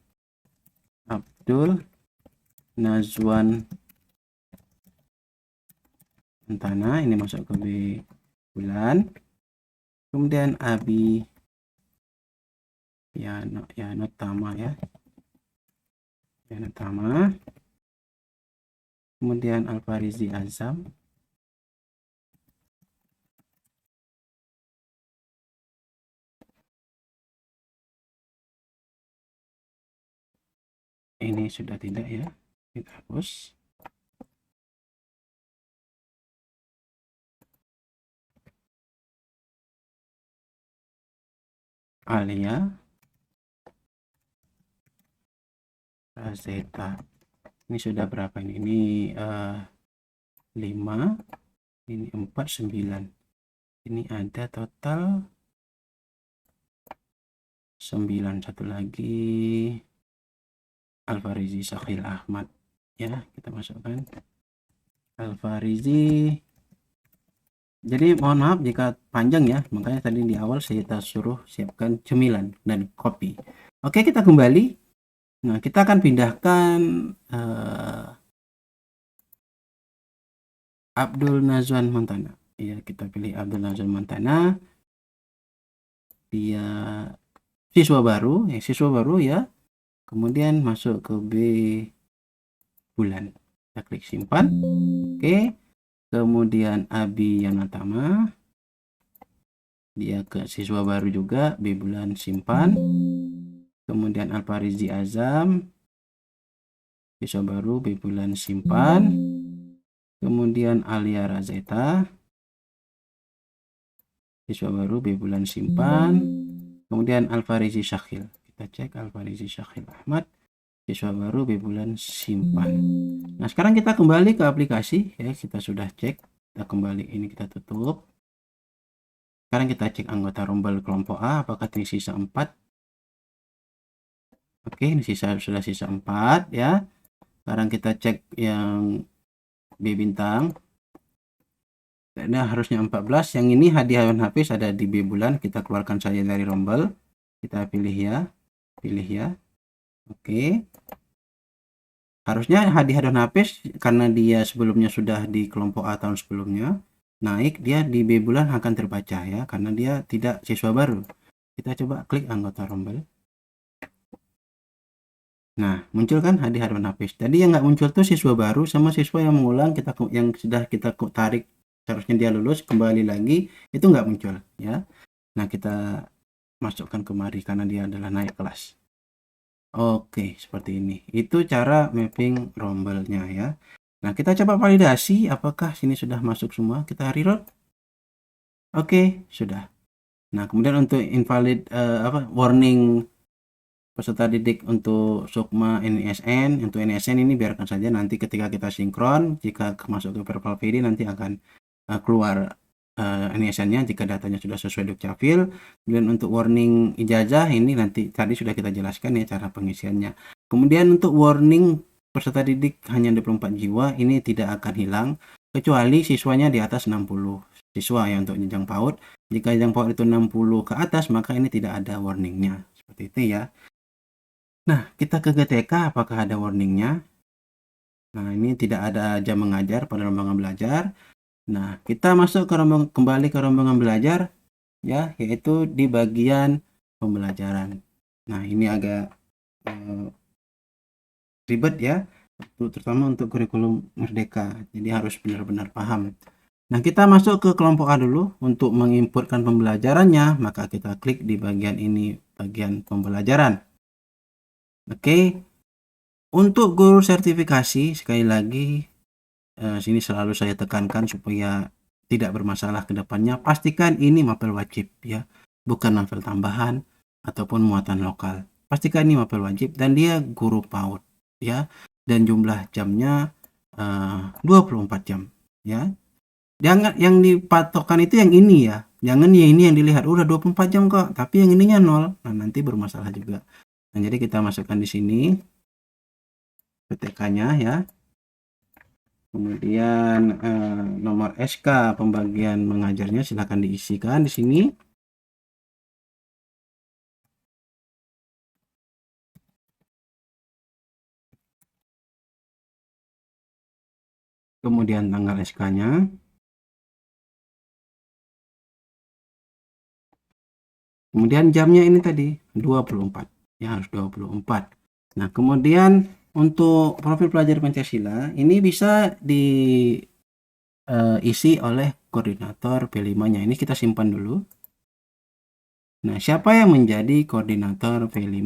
Abdul Nazwan Montana ini masuk ke B bulan. Kemudian Abi Yanotama ya. Yanotama. kemudian Alfarizi Azam, ini sudah tidak ya, kita hapus. Alia Razeta, ini sudah berapa ini? Ini 5, ini 4, 9. Ini ada total 9. Satu lagi Alfarizi Sakhil Ahmad ya, kita masukkan Alfarizi. Jadi mohon maaf jika panjang ya, makanya tadi di awal saya suruh siapkan cemilan dan kopi. Oke, kita kembali. Nah, kita akan pindahkan Abdul Nazwan Montana. Ya, kita pilih Abdul Nazwan Montana. Dia siswa baru ya. Kemudian masuk ke B bulan. Kita klik simpan. Oke. Kemudian Abi Yanatama. Dia ke siswa baru juga, B bulan, simpan. Kemudian Alfarizi Azam, siswa baru, B bulan, simpan. Kemudian Alia Razeta, siswa baru, B bulan, simpan. Kemudian Alfarizi Sakhil, kita cek Alfarizi Sakhil Ahmad, siswa baru, B bulan, simpan. Nah, sekarang kita kembali ke aplikasi ya, kita sudah cek, kita kembali, ini kita tutup. Sekarang kita cek anggota rombel kelompok A, apakah ini sisa 4. Oke, ini sudah sisa 4 ya. Sekarang kita cek yang B bintang. Nah, harusnya 14. Yang ini hadiah Hafiz ada di B bulan. Kita keluarkan saja dari rombel. Kita pilih ya. Oke. Harusnya hadiah Hafiz karena dia sebelumnya sudah di kelompok A tahun sebelumnya, naik dia di B bulan akan terbaca ya, karena dia tidak siswa baru. Kita coba klik anggota rombel. Nah, muncul kan hadiah Hafiz. Tadi yang nggak muncul tuh siswa baru sama siswa yang mengulang, yang sudah kita tarik seharusnya dia lulus, kembali lagi itu nggak muncul ya. Nah, kita masukkan kemari karena dia adalah naik kelas. Oke, seperti ini. Itu cara mapping rombelnya ya. Nah, kita coba validasi apakah sini sudah masuk semua. Kita reload. Oke, sudah. Nah, kemudian untuk invalid warning peserta didik untuk Sukma NISN, untuk NISN ini biarkan saja, nanti ketika kita sinkron, jika masuk ke Verbal PD nanti akan keluar NISN-nya jika datanya sudah sesuai Dukcapil. Dan untuk warning ijazah ini nanti tadi sudah kita jelaskan ya cara pengisiannya. Kemudian untuk warning peserta didik hanya 24 jiwa ini tidak akan hilang kecuali siswanya di atas 60 siswa ya untuk jenjang PAUD. Jika jenjang PAUD itu 60 ke atas maka ini tidak ada warningnya. Seperti itu ya. Nah, kita ke GTK, apakah ada warningnya? Nah, ini tidak ada jam mengajar pada rombongan belajar. Nah, kita masuk ke kembali ke rombongan belajar, ya, yaitu di bagian pembelajaran. Nah, ini agak ribet ya, terutama untuk kurikulum Merdeka. Jadi harus benar-benar paham. Nah, kita masuk ke kelompok A dulu untuk menginputkan pembelajarannya, maka kita klik di bagian ini, bagian pembelajaran. Oke, untuk guru sertifikasi sekali lagi sini selalu saya tekankan supaya tidak bermasalah ke depannya. Pastikan ini mapel wajib ya, bukan mapel tambahan ataupun muatan lokal. Pastikan ini mapel wajib dan dia guru PAUD ya, dan jumlah jamnya 24 jam ya. Jangan yang dipatokkan itu yang ini ya. Jangan ya ini yang dilihat udah 24 jam kok, tapi yang ininya 0. Nah, nanti bermasalah juga. Nah, jadi kita masukkan di sini PTK-nya ya. Kemudian nomor SK pembagian mengajarnya silakan diisikan di sini. Kemudian tanggal SK-nya. Kemudian jamnya ini tadi 24. Ya, harus 24. Nah, kemudian untuk profil pelajar Pancasila ini bisa diisi oleh koordinator P5-nya. Ini kita simpan dulu. Nah, siapa yang menjadi koordinator P5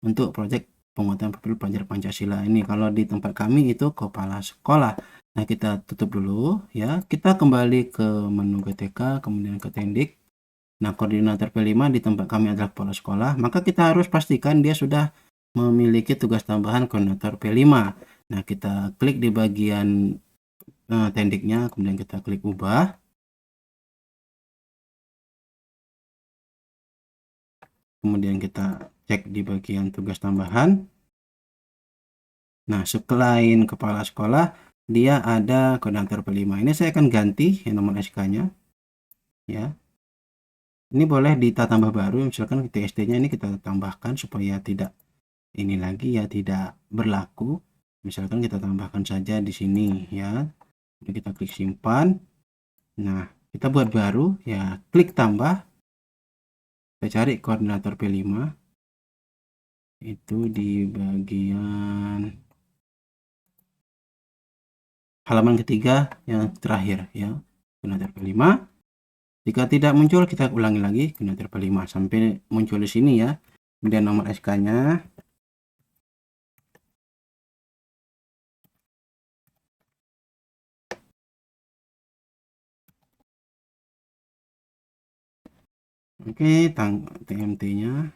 untuk proyek penguatan profil pelajar Pancasila ini? Kalau di tempat kami itu kepala sekolah. Nah, kita tutup dulu ya. Kita kembali ke menu GTK, kemudian ke Tendik. Nah, koordinator P5 di tempat kami adalah kepala sekolah, maka kita harus pastikan dia sudah memiliki tugas tambahan koordinator P5. Nah, kita klik di bagian tendiknya, kemudian kita klik ubah. Kemudian kita cek di bagian tugas tambahan. Nah, selain kepala sekolah, dia ada koordinator P5. Ini saya akan ganti nomor SK-nya. Ya. Ini boleh ditambah baru, misalkan TSD-nya ini kita tambahkan supaya tidak ini lagi ya, tidak berlaku. Misalkan kita tambahkan saja di sini ya. Kita klik simpan. Nah, kita buat baru ya, klik tambah. Kita cari koordinator P5. Itu di bagian halaman ketiga yang terakhir ya, koordinator P5. Jika tidak muncul, kita ulangi lagi koordinator P5 sampai muncul di sini ya. Kemudian nomor SK-nya. Oke, TMT-nya.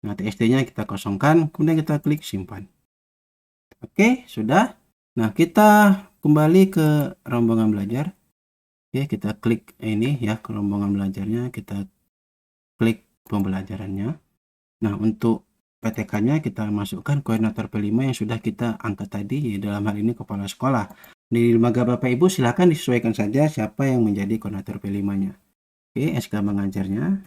Nah, TSD-nya kita kosongkan, kemudian kita klik simpan. Oke, sudah. Nah, kita kembali ke rombongan belajar. Oke, kita klik ini ya, ke rombongan belajarnya, kita klik pembelajarannya. Nah, untuk PTK-nya kita masukkan koordinator P5 yang sudah kita angkat tadi, ya, dalam hal ini kepala sekolah. Di lembaga Bapak Ibu silakan disesuaikan saja siapa yang menjadi koordinator P5-nya. Oke, SK mengajarnya.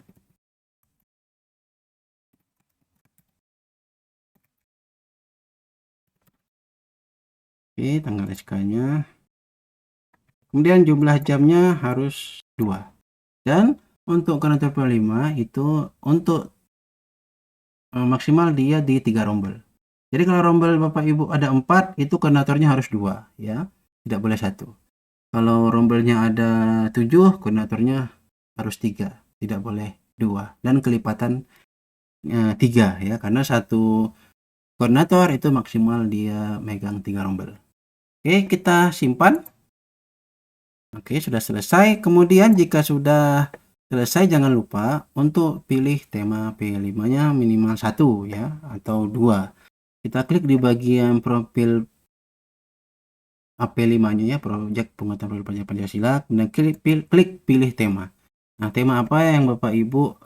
Oke, tanggal SK-nya. Kemudian jumlah jamnya harus 2. Dan untuk koordinator P5 itu untuk maksimal dia di 3 rombel. Jadi kalau rombel Bapak Ibu ada 4, itu koordinatornya harus 2 ya. Tidak boleh 1. Kalau rombelnya ada 7, koordinatornya harus 3. Tidak boleh 2. Dan kelipatan 3 ya, karena satu koordinator itu maksimal dia megang 3 rombel. Oke, kita simpan. Oke, sudah selesai. Kemudian jika sudah selesai, jangan lupa untuk pilih tema P5-nya minimal 1 ya, atau 2. Kita klik di bagian profil P5-nya ya, proyek penguatan profil pelajar Pancasila, kemudian klik pilih tema. Nah, tema apa yang Bapak Ibu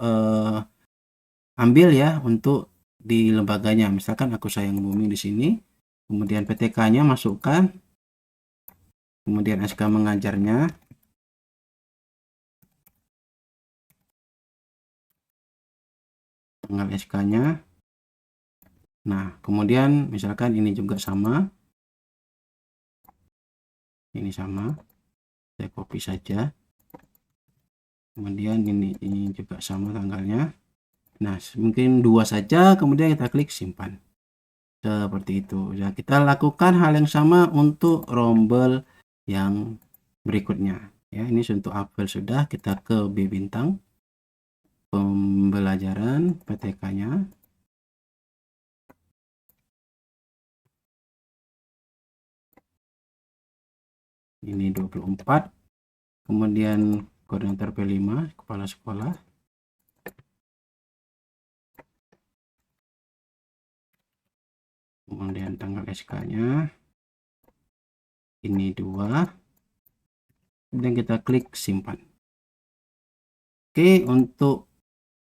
ambil ya untuk di lembaganya. Misalkan Aku Sayang Bumi di sini. Kemudian PTK-nya masukkan. Kemudian SK mengajarnya. Tanggal SK-nya. Nah, kemudian misalkan ini juga sama. Ini sama. Saya copy saja. Kemudian ini juga sama tanggalnya. Nah, mungkin 2 saja, kemudian kita klik simpan. Seperti itu. Ya, kita lakukan hal yang sama untuk rombel yang berikutnya. Ya, ini untuk apel sudah, kita ke B bintang. Pembelajaran PTK-nya. Ini 24. Kemudian koordinator P5, kepala sekolah. Kemudian tanggal SK-nya. Ini 2. Kemudian kita klik simpan. Oke, untuk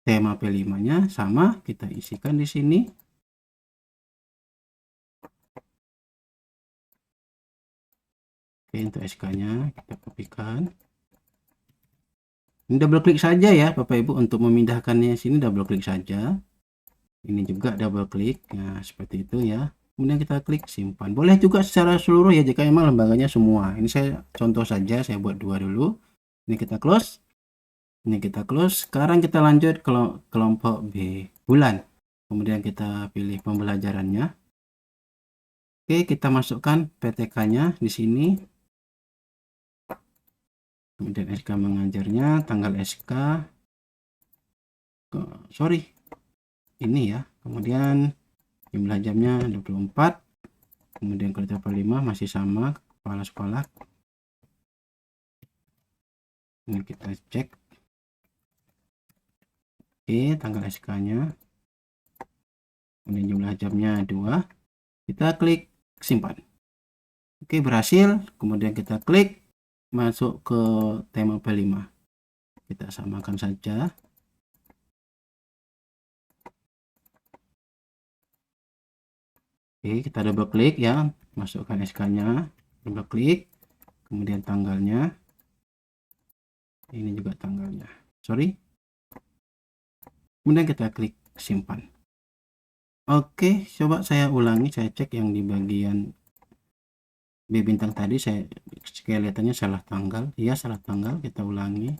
tema P5-nya sama, kita isikan di sini. Oke, untuk SK-nya kita kopikan. Ini double klik saja ya Bapak Ibu, untuk memindahkannya sini double klik saja. Ini juga double klik. Nah, seperti itu ya. Kemudian kita klik simpan. Boleh juga secara seluruh ya jika memang lembaganya semua. Ini saya contoh saja, saya buat 2 dulu. Ini kita close. Ini kita close. Sekarang kita lanjut ke kelompok B, bulan. Kemudian kita pilih pembelajarannya. Oke, kita masukkan PTK-nya di sini. Kemudian SK mengajarnya, tanggal SK. Sorry, ini ya. Kemudian jumlah jamnya 24. Kemudian kerja 5 masih sama, kepala sekolah. Ini kita cek. Oke, tanggal SK-nya. Kemudian jumlah jamnya 2. Kita klik simpan. Oke, berhasil. Kemudian kita klik masuk ke tema P5. Kita samakan saja. Oke, kita double klik ya, masukkan SK-nya, double klik, kemudian tanggalnya. Ini juga tanggalnya. Sorry. Kemudian kita klik simpan. Oke, coba saya ulangi, saya cek yang di bagian B bintang tadi, saya kelihatannya salah tanggal. Iya, salah tanggal. Kita ulangi.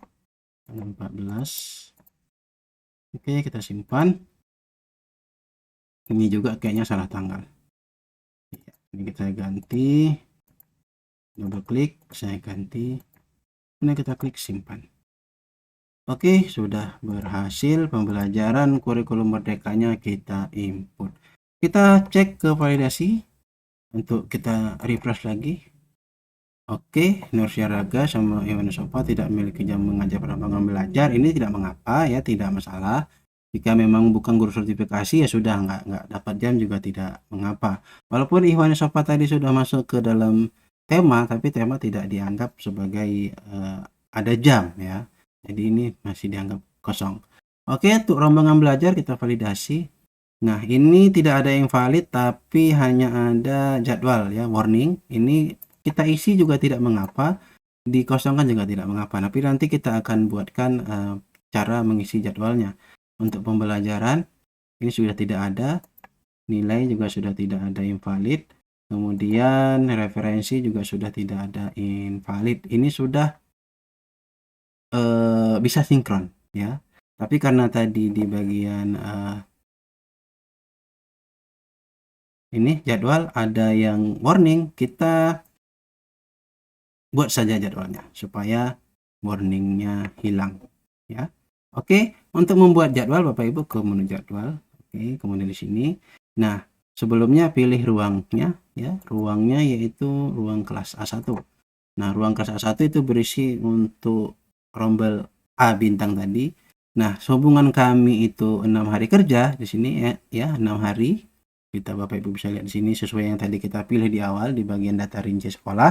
Tanggal 14. Oke, kita simpan. Ini juga kayaknya salah tanggal. Ini kita ganti. Double klik, saya ganti. Kemudian kita klik simpan. Oke, sudah berhasil pembelajaran kurikulum merdekanya kita input. Kita cek ke validasi untuk kita refresh lagi. Oke, Nursia Raga sama Iwan Sofa tidak memiliki jam mengajar perkembangan belajar. Ini tidak mengapa ya, tidak masalah. Jika memang bukan guru sertifikasi ya sudah, nggak dapat jam juga tidak mengapa. Walaupun Iwan Sofa tadi sudah masuk ke dalam tema, tapi tema tidak dianggap sebagai ada jam ya. Jadi ini masih dianggap kosong. Oke, untuk rombongan belajar kita validasi. Nah, ini tidak ada yang valid tapi hanya ada jadwal ya, warning. Ini kita isi juga tidak mengapa, dikosongkan juga tidak mengapa. Tapi nanti kita akan buatkan cara mengisi jadwalnya. Untuk pembelajaran ini sudah tidak ada, nilai juga sudah tidak ada invalid. Kemudian referensi juga sudah tidak ada invalid. Ini sudah bisa sinkron ya. Tapi karena tadi di bagian ini jadwal ada yang warning, kita buat saja jadwalnya supaya warningnya hilang ya. Oke, untuk membuat jadwal Bapak Ibu ke menu jadwal. Oke, kemudian di sini. Nah, sebelumnya pilih ruangnya ya. Ruangnya yaitu ruang kelas A1. Nah, ruang kelas A1 itu berisi untuk rombel A bintang tadi. Nah, hubungan kami itu 6 hari kerja di sini ya 6 hari. Kita Bapak Ibu bisa lihat di sini sesuai yang tadi kita pilih di awal di bagian data rinci sekolah.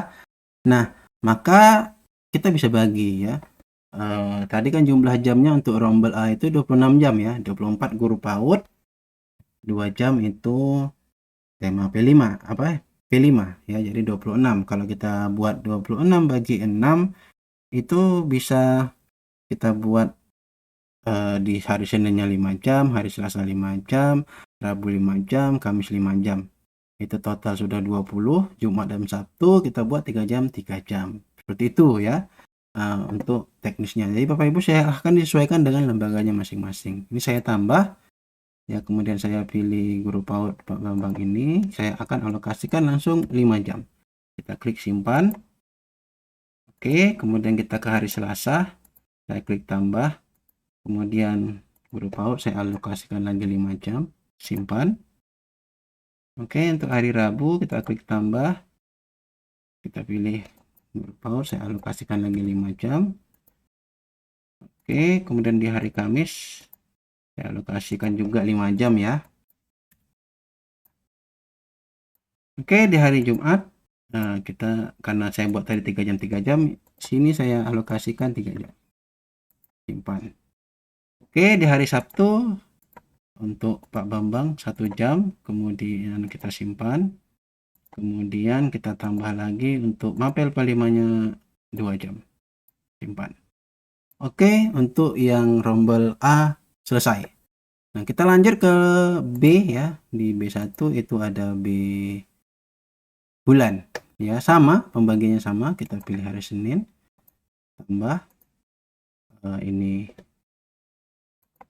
Nah, maka kita bisa bagi ya. Tadi kan jumlah jamnya untuk rombel A itu 26 jam ya, 24 guru PAUD, 2 jam itu tema P5 apa P5 ya, jadi 26. Kalau kita buat 26 bagi 6 itu bisa kita buat di hari Seninnya 5 jam, hari Selasa 5 jam, Rabu 5 jam, Kamis 5 jam. Itu total sudah 20, Jumat dan Sabtu kita buat 3 jam 3 jam. Seperti itu ya. Untuk teknisnya. Jadi Bapak Ibu saya akan disesuaikan dengan lembaganya masing-masing. Ini saya tambah ya, kemudian saya pilih guru PAUD Pak Bambang ini, saya akan alokasikan langsung 5 jam. Kita klik simpan. Oke, kemudian kita ke hari Selasa. Saya klik tambah. Kemudian guru PAUD saya alokasikan lagi 5 jam. Simpan. Oke, untuk hari Rabu kita klik tambah. Kita pilih guru PAUD saya alokasikan lagi 5 jam. Oke, kemudian di hari Kamis saya alokasikan juga 5 jam ya. Oke, di hari Jumat kita karena saya buat tadi 3 jam 3 jam, sini saya alokasikan 3 jam. Simpan. Oke, di hari Sabtu untuk Pak Bambang 1 jam, kemudian kita simpan. Kemudian kita tambah lagi untuk Mapel P5-nya 2 jam. Simpan. Oke, untuk yang rombel A selesai. Nah, kita lanjut ke B ya. Di B1 itu ada B bulan. Ya, sama, pembagiannya sama. Kita pilih hari Senin. Tambah ini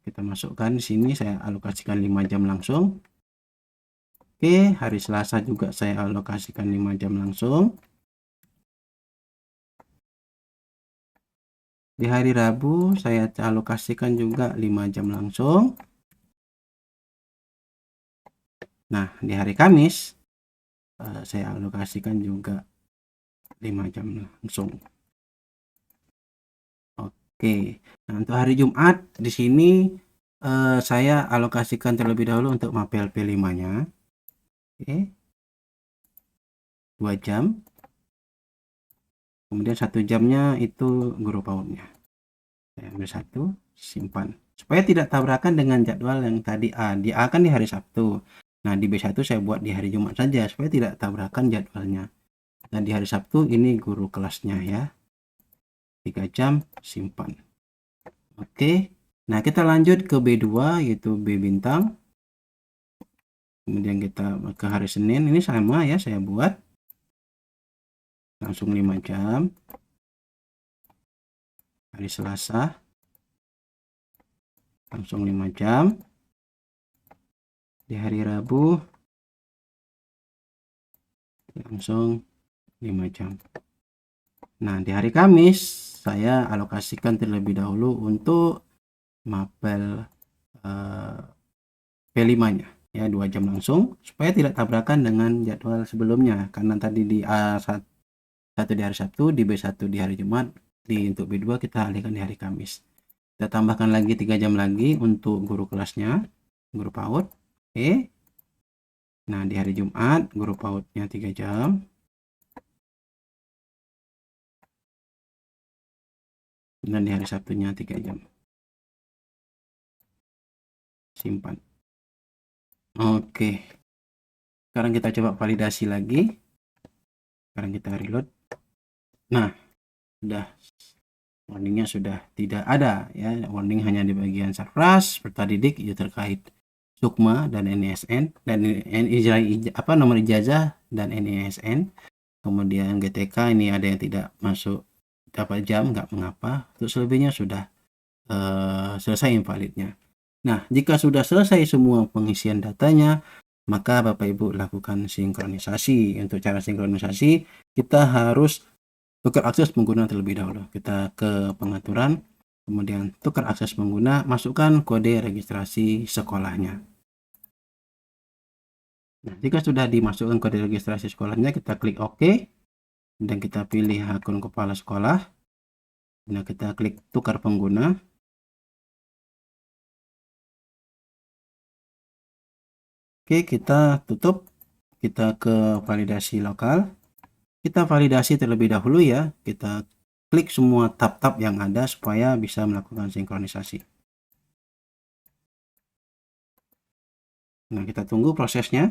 kita masukkan di sini, saya alokasikan 5 jam langsung. Oke, hari Selasa juga saya alokasikan 5 jam langsung. Di hari Rabu saya alokasikan juga 5 jam langsung. Nah, di hari Kamis saya alokasikan juga 5 jam langsung. Oke. Nah, untuk hari Jumat di sini saya alokasikan terlebih dahulu untuk mapel P5-nya. Oke. 2 jam. Kemudian 1 jamnya itu guru PAUD-nya. Saya ambil 1, simpan. Supaya tidak tabrakan dengan jadwal yang tadi A. Di A kan di hari Sabtu. Nah, di B1 saya buat di hari Jumat saja supaya tidak tabrakan jadwalnya. Nah, di hari Sabtu ini guru kelasnya ya. 3 jam, simpan. Oke. Nah, kita lanjut ke B2 yaitu B bintang. Kemudian kita ke hari Senin. Ini sama ya, saya buat langsung 5 jam. Hari Selasa langsung 5 jam. Di hari Rabu langsung 5 jam. Nah, di hari Kamis saya alokasikan terlebih dahulu untuk mapel P5-nya ya, 2 jam langsung supaya tidak tabrakan dengan jadwal sebelumnya, karena tadi di A1 di hari Sabtu, di B1 di hari Jumat, untuk B2 kita alihkan di hari Kamis. Kita tambahkan lagi 3 jam lagi untuk guru kelasnya, guru PAUD. Oke. Nah, di hari Jumat guru PAUD-nya 3 jam. Dan di hari Sabtunya 3 jam. Simpan. Oke. Sekarang kita coba validasi lagi. Sekarang kita reload. Nah, sudah warningnya sudah tidak ada ya. Warning hanya di bagian Sarfraz, peserta didik itu terkait Sukma dan NISN dan nomor ijazah dan NISN. Kemudian GTK ini ada yang tidak masuk dapat jam, nggak mengapa. Untuk selebihnya sudah selesai invalidnya. Nah, jika sudah selesai semua pengisian datanya, maka Bapak Ibu lakukan sinkronisasi. Untuk cara sinkronisasi, kita harus tukar akses pengguna terlebih dahulu. Kita ke pengaturan, kemudian tukar akses pengguna, masukkan kode registrasi sekolahnya. Nah, jika sudah dimasukkan kode registrasi sekolahnya, kita klik OK, dan kita pilih akun kepala sekolah. Nah, kita klik tukar pengguna. Oke, kita tutup. Kita ke validasi lokal. Kita validasi terlebih dahulu ya. Kita klik semua tab-tab yang ada supaya bisa melakukan sinkronisasi. Nah, kita tunggu prosesnya.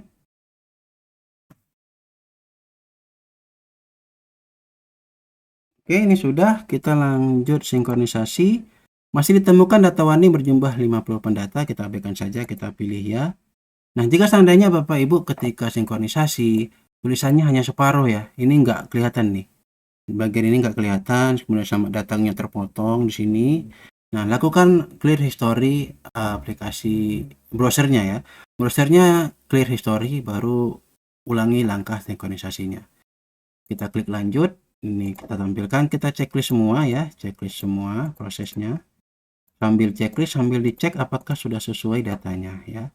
Oke, ini sudah. Kita lanjut sinkronisasi. Masih ditemukan data warning berjumlah 50 pendata. Kita abaikan saja, kita pilih ya. Nah, jika seandainya Bapak Ibu ketika sinkronisasi tulisannya hanya separuh ya, ini nggak kelihatan nih. Bagian ini nggak kelihatan, kemudian sama datangnya terpotong di sini. Nah, lakukan clear history aplikasi browsernya ya. Browsernya clear history, baru ulangi langkah sinkronisasinya. Kita klik lanjut. Ini kita tampilkan, kita checklist semua ya, checklist semua prosesnya. Sambil checklist, sambil dicek apakah sudah sesuai datanya ya.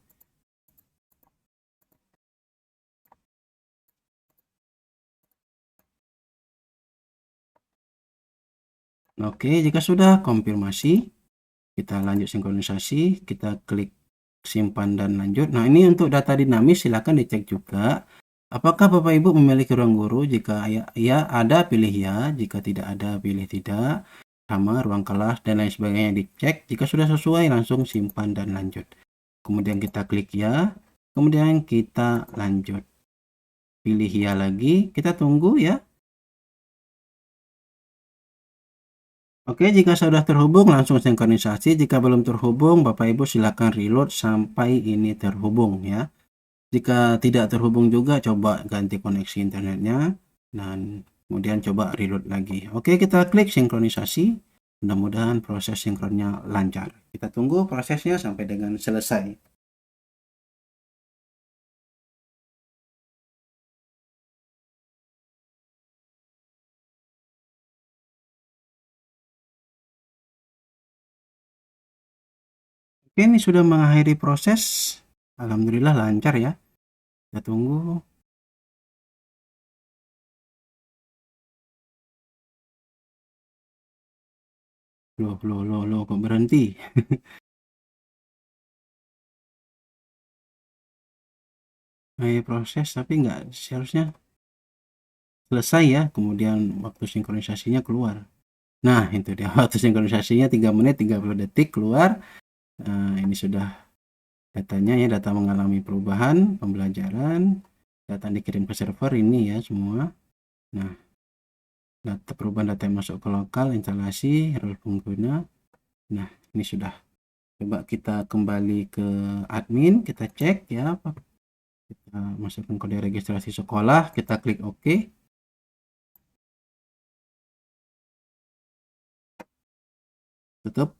Oke, jika sudah konfirmasi, kita lanjut sinkronisasi, kita klik simpan dan lanjut. Nah, ini untuk data dinamis silakan dicek juga. Apakah Bapak Ibu memiliki ruang guru? Jika ya ada, pilih ya. Jika tidak ada, pilih tidak. Sama ruang kelas dan lain sebagainya dicek. Jika sudah sesuai, langsung simpan dan lanjut. Kemudian kita klik ya. Kemudian kita lanjut. Pilih ya lagi. Kita tunggu ya. Oke, jika sudah terhubung langsung sinkronisasi. Jika belum terhubung, Bapak Ibu silakan reload sampai ini terhubung ya. Jika tidak terhubung juga, coba ganti koneksi internetnya dan kemudian coba reload lagi. Oke, kita klik sinkronisasi. Mudah-mudahan proses sinkronnya lancar. Kita tunggu prosesnya sampai dengan selesai. Oke, ini sudah mengakhiri proses. Alhamdulillah lancar ya. Kita tunggu. Loh, kok berhenti? Proses tapi nggak seharusnya selesai ya. Kemudian waktu sinkronisasinya keluar. Nah, itu dia waktu sinkronisasinya 3 menit 30 detik keluar. Nah, ini sudah datanya ya, data mengalami perubahan, pembelajaran, data dikirim ke server ini ya semua. Nah, data perubahan data yang masuk ke lokal, instalasi, role pengguna. Nah, ini sudah. Coba kita kembali ke admin, kita cek ya, kita masukkan kode registrasi sekolah, kita klik OK. Tutup.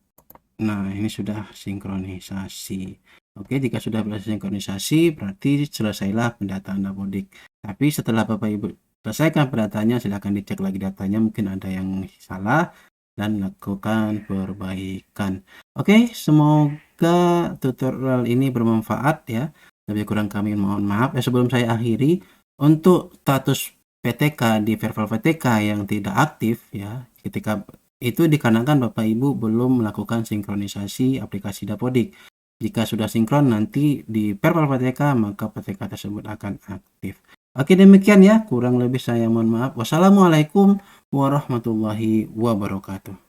Nah, ini sudah sinkronisasi. Oke, jika sudah berhasil sinkronisasi, berarti selesailah pendataan Dapodik. Tapi setelah Bapak Ibu selesaikan pendataannya, silakan dicek lagi datanya, mungkin ada yang salah dan lakukan perbaikan. Oke, semoga tutorial ini bermanfaat ya. Lebih kurang kami mohon maaf. Sebelum saya akhiri, untuk status PTK di Verbal PTK yang tidak aktif ya, ketika itu dikarenakan Bapak Ibu belum melakukan sinkronisasi aplikasi Dapodik. Jika sudah sinkron nanti di Verbal PTK maka PTK tersebut akan aktif. Oke, demikian ya, kurang lebih saya mohon maaf. Wassalamualaikum warahmatullahi wabarakatuh.